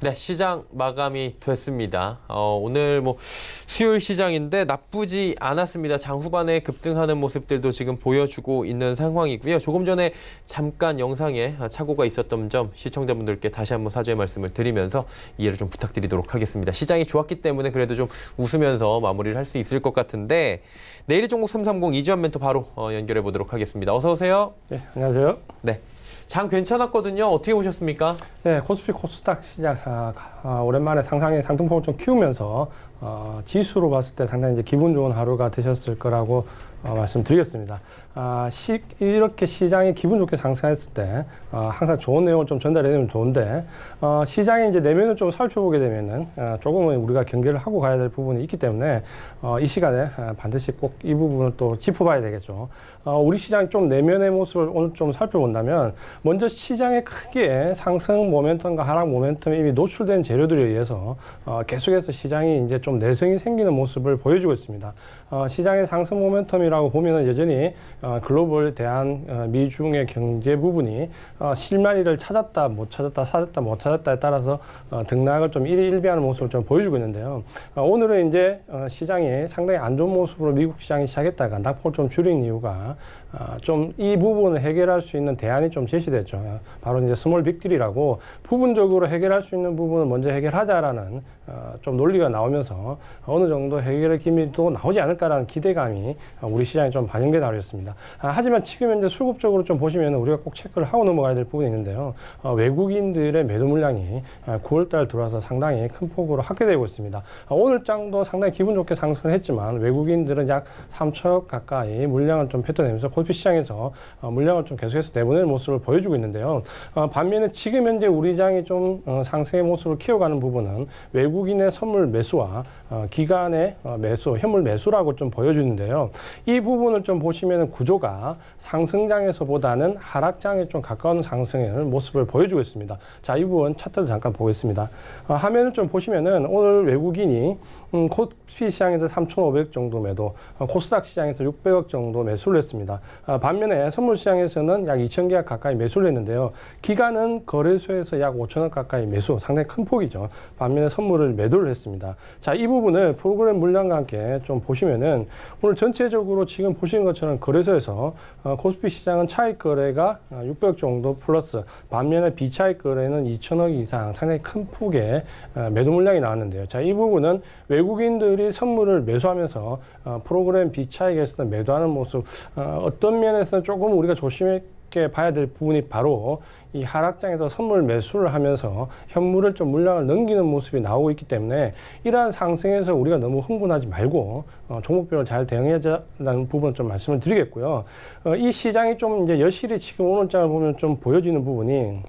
Speaker 2: 네, 시장 마감이 됐습니다. 오늘 수요일 시장인데 나쁘지 않았습니다. 장 후반에 급등하는 모습들도 지금 보여주고 있는 상황이고요. 조금 전에 잠깐 영상에 착오가 있었던 점 시청자분들께 다시 한번 사죄의 말씀을 드리면서 이해를 좀 부탁드리도록 하겠습니다. 시장이 좋았기 때문에 그래도 좀 웃으면서 마무리를 할 수 있을 것 같은데 내일의 종목 330 이주환 멘토 바로 연결해 보도록 하겠습니다. 어서 오세요.
Speaker 6: 네, 안녕하세요.
Speaker 2: 네. 장 괜찮았거든요. 어떻게 보셨습니까?
Speaker 6: 네, 코스피 코스닥 시장 오랜만에 상승폭을 좀 키우면서 지수로 봤을 때 상당히 이제 기분 좋은 하루가 되셨을 거라고 말씀드리겠습니다. 이렇게 시장이 기분 좋게 상승했을 때 항상 좋은 내용을 좀 전달해주면 좋은데 시장의 이제 내면을 좀 살펴보게 되면은 조금은 우리가 경계를 하고 가야 될 부분이 있기 때문에 이 시간에 반드시 꼭 이 부분을 또 짚어봐야 되겠죠. 우리 시장이 좀 내면의 모습을 오늘 좀 살펴본다면 먼저 시장의 크게 상승 모멘텀과 하락 모멘텀이 이미 노출된 재료들에 의해서 계속해서 시장이 이제 좀 내성이 생기는 모습을 보여주고 있습니다. 시장의 상승 모멘텀이라고 보면은 여전히 글로벌 대한 미중의 경제 부분이 실마리를 찾았다 못 찾았다 찾았다 못 찾았다에 따라서 등락을 좀 일비하는 모습을 좀 보여주고 있는데요. 오늘은 이제 시장이 상당히 안 좋은 모습으로 미국 시장이 시작했다가 낙폭을 좀 줄인 이유가 좀 이 부분을 해결할 수 있는 대안이 좀 제시됐죠. 바로 이제 스몰 빅딜이라고 부분적으로 해결할 수 있는 부분을 먼저 해결하자라는 좀 논리가 나오면서 어느 정도 해결의 기미도 나오지 않을까라는 기대감이 우리 시장에 좀 반영돼 나왔습니다. 하지만 지금 현재 수급적으로 좀 보시면 우리가 꼭 체크를 하고 넘어가야 될 부분이 있는데요. 외국인들의 매도 물량이 9월달 들어와서 상당히 큰 폭으로 확대되고 있습니다. 오늘 장도 상당히 기분 좋게 상승을 했지만 외국인들은 약 3천억 가까이 물량을 좀 뱉어내면서 코스피 시장에서 물량을 좀 계속해서 내보내는 모습을 보여주고 있는데요. 반면에 지금 현재 우리 장이 좀 상승의 모습을 키워가는 부분은 외국인의 선물 매수와 기관의 매수, 현물 매수라고 좀 보여주는데요. 이 부분을 좀 보시면 구조가 상승장에서보다는 하락장에 좀 가까운 상승의 모습을 보여주고 있습니다. 자, 이 부분 차트를 잠깐 보겠습니다. 화면을 좀 보시면은 오늘 외국인이 코스피 시장에서 3,500 정도 매도, 코스닥 시장에서 600억 정도 매수를 했습니다. 반면에 선물 시장에서는 약 2,000계약 가까이 매수를 했는데요. 기관은 거래소에서 약 5,000억 가까이 매수, 상당히 큰 폭이죠. 반면에 선물을 매도를 했습니다. 자, 이 부분을 프로그램 물량과 함께 좀 보시면은 오늘 전체적으로 지금 보시는 것처럼 거래소에서 코스피 시장은 차익 거래가 600억 정도 플러스, 반면에 비차익 거래는 2,000억 이상 상당히 큰 폭의 매도 물량이 나왔는데요. 자, 이 부분은 외국인들이 선물을 매수하면서 프로그램 비차익에서는 매도하는 모습, 어떤 면에서는 조금 우리가 조심해 깊게 봐야 될 부분이 바로 이 하락장에서 선물 매수를 하면서 현물을 좀 물량을 넘기는 모습이 나오고 있기 때문에 이러한 상승에서 우리가 너무 흥분하지 말고 종목별로 잘 대응해야 한다는 부분을 좀 말씀을 드리겠고요. 이 시장이 좀 이제 여실히 지금 오늘장을 보면 좀 보여지는 부분이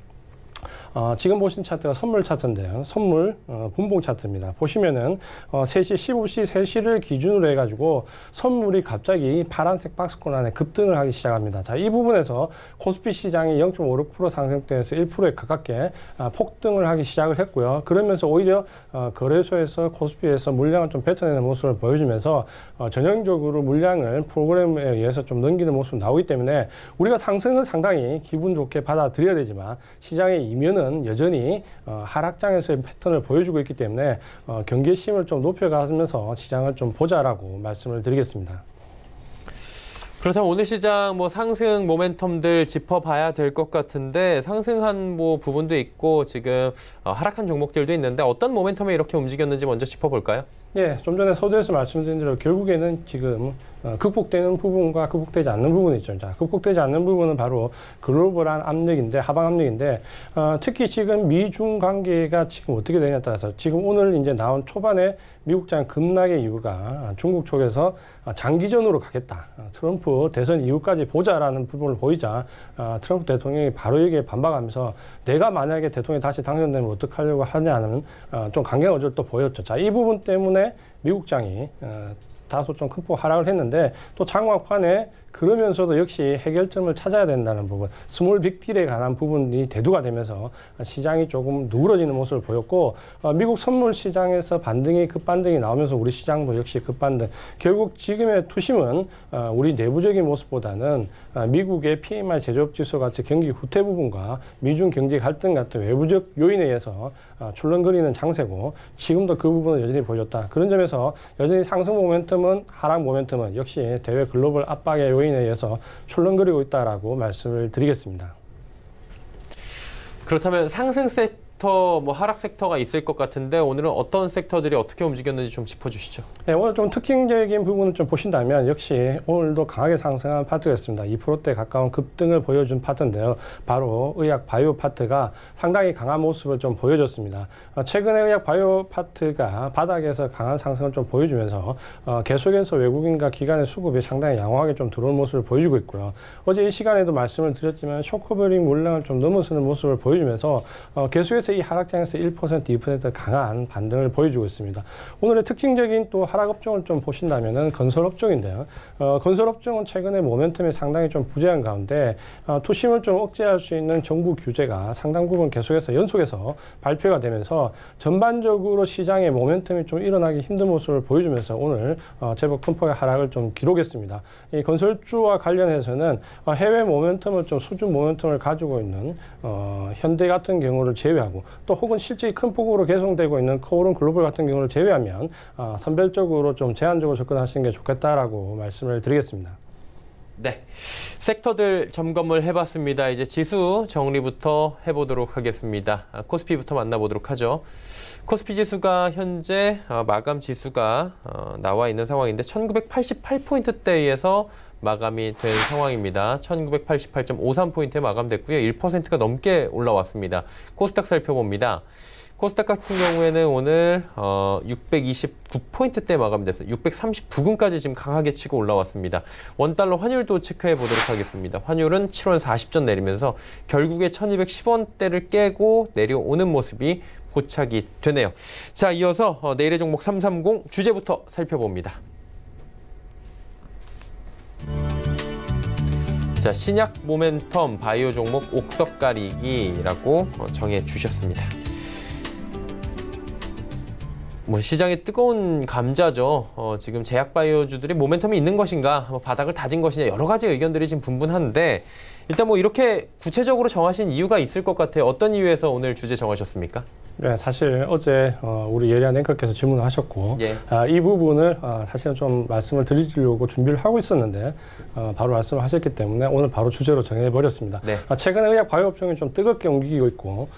Speaker 6: 지금 보신 차트가 선물 차트인데요. 선물 분봉 차트입니다. 보시면은 3시, 15시, 3시를 기준으로 해가지고 선물이 갑자기 파란색 박스권 안에 급등을 하기 시작합니다. 자, 이 부분에서 코스피 시장이 0.56% 상승대에서 1%에 가깝게 폭등을 하기 시작을 했고요. 그러면서 오히려 거래소에서 코스피에서 물량을 좀 뱉어내는 모습을 보여주면서 전형적으로 물량을 프로그램에 의해서 좀 넘기는 모습이 나오기 때문에 우리가 상승은 상당히 기분 좋게 받아들여야 되지만 시장의 이면은 여전히 하락장에서의 패턴을 보여주고 있기 때문에 경계심을 좀 높여가면서 시장을 좀 보자라고 말씀을 드리겠습니다.
Speaker 2: 그렇다면 오늘 시장 뭐 상승 모멘텀들 짚어봐야 될 것 같은데 상승한 뭐 부분도 있고 지금 하락한 종목들도 있는데 어떤 모멘텀에 이렇게 움직였는지 먼저 짚어볼까요?
Speaker 6: 예, 좀 전에 서두에서 말씀드린 대로 결국에는 지금 극복되는 부분과 극복되지 않는 부분이 있죠. 자, 극복되지 않는 부분은 바로 글로벌한 압력인데, 하방 압력인데, 특히 지금 미중 관계가 지금 어떻게 되냐에 따라서 지금 오늘 이제 나온 초반에 미국장 급락의 이유가 중국 쪽에서 장기전으로 가겠다. 트럼프 대선 이후까지 보자라는 부분을 보이자 트럼프 대통령이 바로 여기에 반박하면서 내가 만약에 대통령이 다시 당선되면 어떡하려고 하냐는 좀 강경한 의지를 또 보였죠. 자, 이 부분 때문에 미국장이 다소 좀 큰 폭 하락을 했는데 또 장막판에 그러면서도 역시 해결점을 찾아야 된다는 부분, 스몰 빅딜에 관한 부분이 대두가 되면서 시장이 조금 누그러지는 모습을 보였고 미국 선물 시장에서 반등이 급반등이 나오면서 우리 시장도 역시 급반등. 결국 지금의 투심은 우리 내부적인 모습보다는 미국의 PMI 제조업 지수 같이 경기 후퇴 부분과 미중 경제 갈등 같은 외부적 요인에 의해서 출렁거리는 장세고 지금도 그 부분은 여전히 보여줬다. 그런 점에서 여전히 상승 모멘텀은 하락 모멘텀은 역시 대외 글로벌 압박의 요인에 의해서 출렁거리고 있다라고 말씀을 드리겠습니다.
Speaker 2: 그렇다면 상승 섹터, 뭐 하락 섹터가 있을 것 같은데 오늘은 어떤 섹터들이 어떻게 움직였는지 좀 짚어주시죠.
Speaker 6: 네, 오늘 좀 특징적인 부분을 좀 보신다면 역시 오늘도 강하게 상승한 파트였습니다. 2%대 가까운 급등을 보여준 파트인데요. 바로 의약 바이오 파트가 상당히 강한 모습을 좀 보여줬습니다. 최근에 의약 바이오 파트가 바닥에서 강한 상승을 좀 보여주면서 계속해서 외국인과 기관의 수급이 상당히 양호하게 좀 들어오는 모습을 보여주고 있고요. 어제 이 시간에도 말씀을 드렸지만 쇼커버링 물량을 좀 넘어서는 모습을 보여주면서 계속해서 이 하락장에서 1%, 2% 강한 반등을 보여주고 있습니다. 오늘의 특징적인 또 하락업종을 좀 보신다면은 건설업종인데요. 건설업종은 최근에 모멘텀이 상당히 좀 부재한 가운데 투심을 좀 억제할 수 있는 정부 규제가 상당 부분 계속해서 연속해서 발표가 되면서 전반적으로 시장의 모멘텀이 좀 일어나기 힘든 모습을 보여주면서 오늘 제법 큰 폭의 하락을 좀 기록했습니다. 이 건설주와 관련해서는 해외 모멘텀을 좀 수준 모멘텀을 가지고 있는 현대 같은 경우를 제외하고 또 혹은 실제 큰 폭으로 개성되고 있는 코오른 글로벌 같은 경우를 제외하면 선별적으로 좀 제한적으로 접근하시는 게 좋겠다라고 말씀을 드리겠습니다.
Speaker 2: 네, 섹터들 점검을 해봤습니다. 이제 지수 정리부터 해보도록 하겠습니다. 코스피부터 만나보도록 하죠. 코스피 지수가 현재 마감 지수가 나와 있는 상황인데 1988포인트대에서 마감이 된 상황입니다. 1988.53포인트에 마감됐고요. 1%가 넘게 올라왔습니다. 코스닥 살펴봅니다. 코스닥 같은 경우에는 오늘 629포인트대 마감돼서 639분까지 지금 강하게 치고 올라왔습니다. 원달러 환율도 체크해 보도록 하겠습니다. 환율은 7원 40전 내리면서 결국에 1210원대를 깨고 내려오는 모습이 포착이 되네요. 자, 이어서 내일의 종목 330 주제부터 살펴봅니다. 자, 신약 모멘텀 바이오 종목 옥석 가리기라고 정해 주셨습니다. 뭐 시장의 뜨거운 감자죠. 지금 제약 바이오주들이 모멘텀이 있는 것인가, 바닥을 다진 것이냐 여러 가지 의견들이 지금 분분한데 일단 뭐 이렇게 구체적으로 정하신 이유가 있을 것 같아요. 어떤 이유에서 오늘 주제 정하셨습니까?
Speaker 6: 네, 사실 어제 우리 예리한 앵커께서 질문을 하셨고
Speaker 2: 예.
Speaker 6: 이 부분을 사실은 좀 말씀을 드리려고 준비를 하고 있었는데 바로 말씀을 하셨기 때문에 오늘 바로 주제로 정해버렸습니다. 네. 최근에 의약 바이오 업종이 좀 뜨겁게 움직이고 있고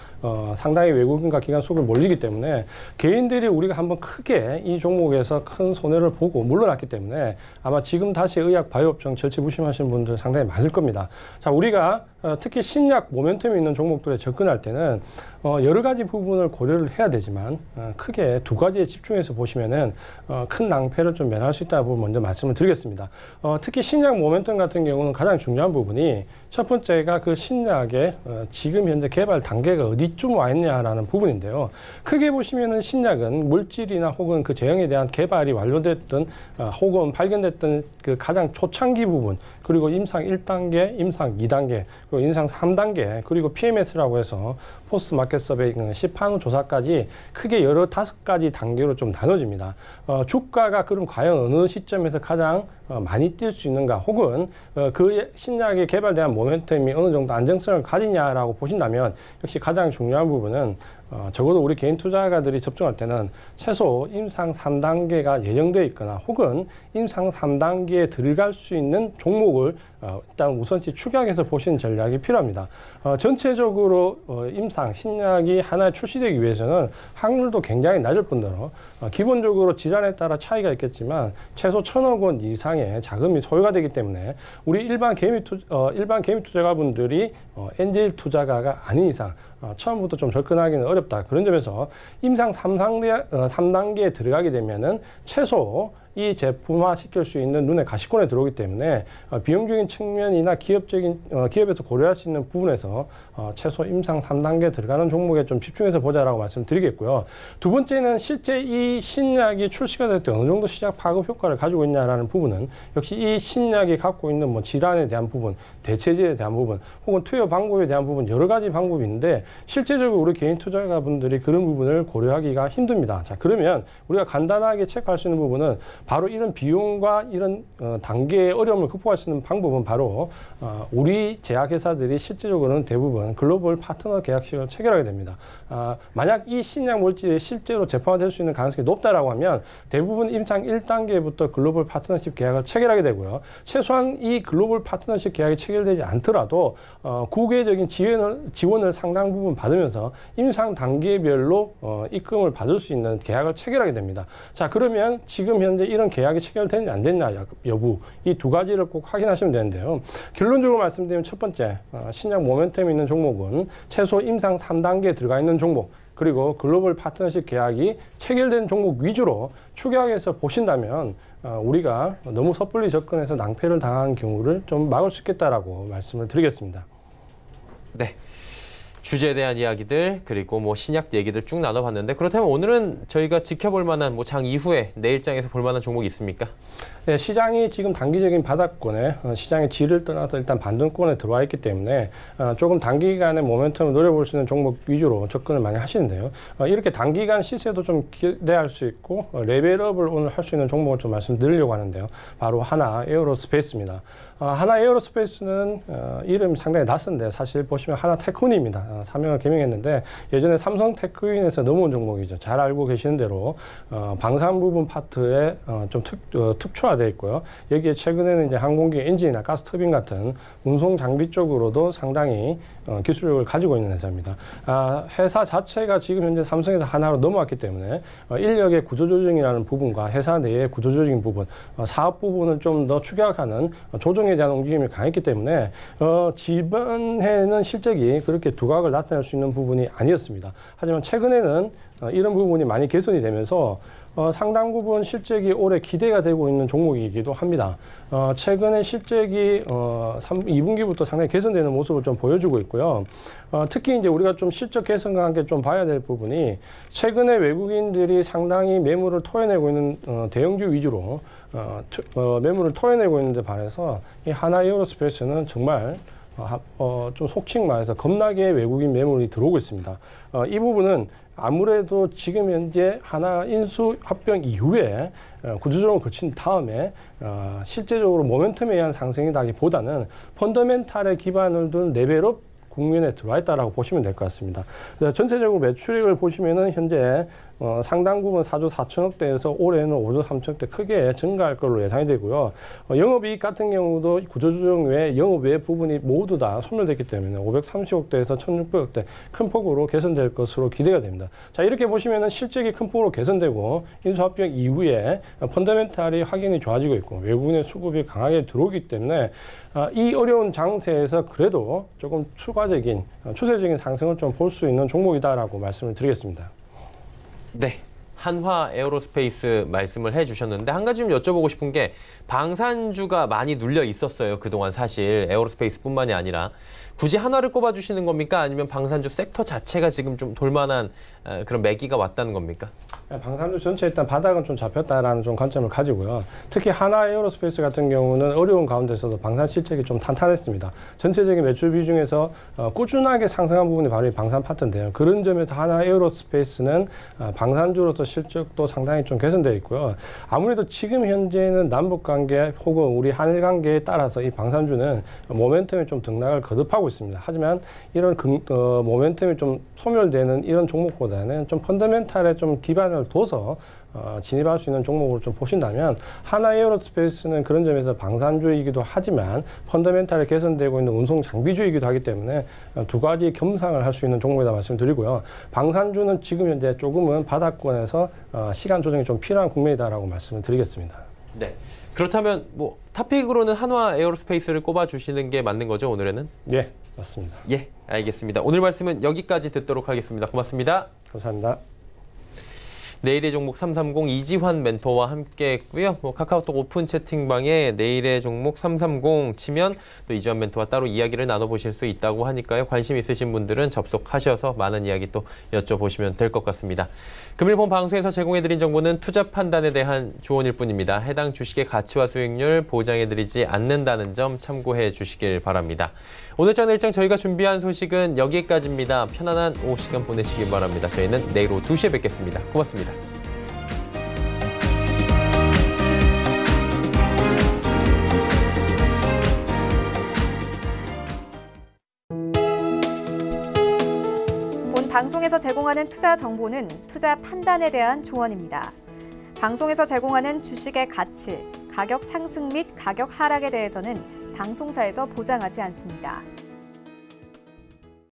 Speaker 6: 상당히 외국인과 기관 수급이 몰리기 때문에 개인들이 우리가 한번 크게 이 종목에서 큰 손해를 보고 물러났기 때문에 아마 지금 다시 의약 바이오 업종 절치부심하시는 분들 상당히 많을 겁니다. 자, 우리가 특히 신약 모멘텀이 있는 종목들에 접근할 때는 여러 가지 부분을 고려를 해야 되지만 크게 두 가지에 집중해서 보시면은 큰 낭패를 좀 면할 수 있다는 부분 먼저 말씀을 드리겠습니다. 특히 신약 모멘텀 같은 경우는 가장 중요한 부분이 첫 번째가 그 신약의 지금 현재 개발 단계가 어디쯤 와 있냐라는 부분인데요. 크게 보시면은 신약은 물질이나 혹은 그 제형에 대한 개발이 완료됐던 혹은 발견됐던 그 가장 초창기 부분, 그리고 임상 1단계, 임상 2단계, 그리고 임상 3단계, 그리고 PMS라고 해서 포스트 마켓 서베이 시판 후 조사까지 크게 여러 5가지 단계로 좀 나눠집니다. 주가가 그럼 과연 어느 시점에서 가장 많이 뛸 수 있는가, 혹은 그 신약이 개발된 모멘텀이 어느 정도 안정성을 가지냐라고 보신다면 역시 가장 중요한 부분은 적어도 우리 개인 투자가들이 접종할 때는 최소 임상 3단계가 예정되어 있거나 혹은 임상 3단계에 들어갈 수 있는 종목을 일단 우선시 추격해서 보시는 전략이 필요합니다. 전체적으로 임상 신약이 하나 출시되기 위해서는 확률도 굉장히 낮을 뿐더러 기본적으로 질환에 따라 차이가 있겠지만 최소 1,000억 원 이상의 자금이 소요가 되기 때문에 우리 일반 개미 투자가분들이 엔젤 투자가가 아닌 이상 처음부터 좀 접근하기는 어렵다. 그런 점에서 임상 3단계에 들어가게 되면은 최소 이 제품화 시킬 수 있는 눈에 가시권에 들어오기 때문에 비용적인 측면이나 기업에서 고려할 수 있는 부분에서 최소 임상 3단계에 들어가는 종목에 좀 집중해서 보자라고 말씀드리겠고요. 두 번째는 실제 이 신약이 출시가 될 때 어느 정도 시장 파급 효과를 가지고 있냐라는 부분은 역시 이 신약이 갖고 있는 뭐 질환에 대한 부분, 대체제에 대한 부분, 혹은 투여 방법에 대한 부분, 여러 가지 방법이 있는데 실제적으로 우리 개인 투자가분들이 그런 부분을 고려하기가 힘듭니다. 자, 그러면 우리가 간단하게 체크할 수 있는 부분은 바로 이런 비용과 이런 단계의 어려움을 극복할 수 있는 방법은 바로 우리 제약회사들이 실제적으로는 대부분 글로벌 파트너 계약식을 체결하게 됩니다. 만약 이 신약 물질이 실제로 제품화될 수 있는 가능성이 높다라고 하면 대부분 임상 1단계부터 글로벌 파트너십 계약을 체결하게 되고요. 최소한 이 글로벌 파트너십 계약이 체결되지 않더라도 국외적인 지원을 상당 부분 받으면서 임상 단계별로 입금을 받을 수 있는 계약을 체결하게 됩니다. 자, 그러면 지금 현재 이런 계약이 체결됐냐 안 됐냐 여부, 이 두 가지를 꼭 확인하시면 되는데요. 결론적으로 말씀드리면 첫 번째, 신약 모멘텀이 있는 종목은 최소 임상 3단계에 들어가 있는 종목, 그리고 글로벌 파트너십 계약이 체결된 종목 위주로 추격해서 보신다면 우리가 너무 섣불리 접근해서 낭패를 당한 경우를 좀 막을 수 있겠다라고 말씀을 드리겠습니다.
Speaker 2: 네. 주제에 대한 이야기들, 그리고 뭐 신약 얘기들 쭉 나눠봤는데, 그렇다면 오늘은 저희가 지켜볼 만한 뭐 장 이후에 내일장에서 볼 만한 종목이 있습니까?
Speaker 6: 네, 시장이 지금 단기적인 바닥권에 시장의 질을 떠나서 일단 반등권에 들어와 있기 때문에 조금 단기간의 모멘텀을 노려볼 수 있는 종목 위주로 접근을 많이 하시는데요. 이렇게 단기간 시세도 좀 기대할 수 있고 레벨업을 오늘 할 수 있는 종목을 좀 말씀드리려고 하는데요. 바로 하나 에어로스페이스입니다. 하나 에어로스페이스는 이름이 상당히 낯선데 사실 보시면 하나 테크윈입니다. 사명을 개명했는데 예전에 삼성 테크윈에서 넘어온 종목이죠. 잘 알고 계시는 대로 방산 부분 파트에 좀 특殊화되어 있고요. 여기에 최근에는 이제 항공기 엔진이나 가스터빈 같은 운송 장비 쪽으로도 상당히 기술력을 가지고 있는 회사입니다. 회사 자체가 지금 현재 삼성에서 하나로 넘어왔기 때문에 인력의 구조조정이라는 부분과 회사 내의 구조조정인 부분, 사업 부분을 좀 더 추격하는 조정에 대한 움직임이 강했기 때문에 지난해는 실적이 그렇게 두각을 나타낼 수 있는 부분이 아니었습니다. 하지만 최근에는 이런 부분이 많이 개선이 되면서 상당 부분 실적이 올해 기대가 되고 있는 종목이기도 합니다. 최근에 실적이 2분기부터 상당히 개선되는 모습을 좀 보여주고 있고요. 특히 이제 우리가 좀 실적 개선과 함께 좀 봐야 될 부분이 최근에 외국인들이 상당히 매물을 토해내고 있는 대형주 위주로 매물을 토해내고 있는데 반해서 이 하나 에어로스페이스는 정말 좀 속칭 말해서 겁나게 외국인 매물이 들어오고 있습니다. 이 부분은 아무래도 지금 현재 하나 인수 합병 이후에 구조조정을 거친 다음에 실제적으로 모멘텀에 의한 상승이라기보다는 펀더멘탈에 기반을 둔 레벨업 국면에 들어와 있다라고 보시면 될 것 같습니다. 전체적으로 매출액을 보시면은 현재 상당 부분 4조 4천억대에서 올해는 5조 3천억대 크게 증가할 걸로 예상이 되고요. 영업이익 같은 경우도 구조조정 외에 영업외 부분이 모두 다 소멸됐기 때문에 530억대에서 1,600억대 큰 폭으로 개선될 것으로 기대가 됩니다. 자, 이렇게 보시면은 실적이 큰 폭으로 개선되고 인수합병 이후에 펀더멘탈이 확연히 좋아지고 있고 외국인의 수급이 강하게 들어오기 때문에 이 어려운 장세에서 그래도 조금 추가적인 추세적인 상승을 좀 볼 수 있는 종목이다라고 말씀을 드리겠습니다.
Speaker 2: 네. 한화 에어로스페이스 말씀을 해주셨는데 한 가지 좀 여쭤보고 싶은 게 방산주가 많이 눌려 있었어요. 그동안 사실 에어로스페이스뿐만이 아니라 굳이 한화를 꼽아주시는 겁니까? 아니면 방산주 섹터 자체가 지금 좀 돌만한 그런 매기가 왔다는 겁니까?
Speaker 6: 방산주 전체 일단 바닥은 좀 잡혔다라는 좀 관점을 가지고요. 특히 한화 에어로스페이스 같은 경우는 어려운 가운데서도 방산 실적이 좀 탄탄했습니다. 전체적인 매출 비중에서 꾸준하게 상승한 부분이 바로 이 방산 파트인데요. 그런 점에서 한화 에어로스페이스는 방산주로서 실적도 상당히 좀 개선되어 있고요. 아무래도 지금 현재는 남북 관계 혹은 우리 한일 관계에 따라서 이 방산주는 모멘텀이 좀 등락을 거듭하고 있습니다. 하지만 이런 모멘텀이 좀 소멸되는 이런 종목보다는 좀 펀더멘탈에 좀 기반을 둬서 진입할 수 있는 종목으로 좀 보신다면 한화 에어로스페이스는 그런 점에서 방산주이기도 하지만 펀더멘탈이 개선되고 있는 운송 장비주이기도 하기 때문에 두 가지 겸상을 할 수 있는 종목이다 말씀드리고요. 방산주는 지금 현재 조금은 바닥권에서 시간 조정이 좀 필요한 국면이다라고 말씀을 드리겠습니다.
Speaker 2: 네. 그렇다면 뭐 탑픽으로는 한화 에어로스페이스를 꼽아주시는 게 맞는 거죠, 오늘에는?
Speaker 6: 예, 맞습니다.
Speaker 2: 예, 알겠습니다. 오늘 말씀은 여기까지 듣도록 하겠습니다. 고맙습니다.
Speaker 6: 감사합니다.
Speaker 2: 내일의 종목 330 이지환 멘토와 함께 했고요. 카카오톡 오픈 채팅방에 내일의 종목 330 치면 또 이지환 멘토와 따로 이야기를 나눠보실 수 있다고 하니까요. 관심 있으신 분들은 접속하셔서 많은 이야기 또 여쭤보시면 될 것 같습니다. 금일 본 방송에서 제공해드린 정보는 투자 판단에 대한 조언일 뿐입니다. 해당 주식의 가치와 수익률 보장해드리지 않는다는 점 참고해 주시길 바랍니다. 오늘장 일정 저희가 준비한 소식은 여기까지입니다. 편안한 오후 시간 보내시길 바랍니다. 저희는 내일 오후 2시에 뵙겠습니다. 고맙습니다.
Speaker 1: 본 방송에서 제공하는 투자 정보는 투자 판단에 대한 조언입니다. 방송에서 제공하는 주식의 가치, 가격 상승 및 가격 하락에 대해서는 방송사에서 보장하지 않습니다.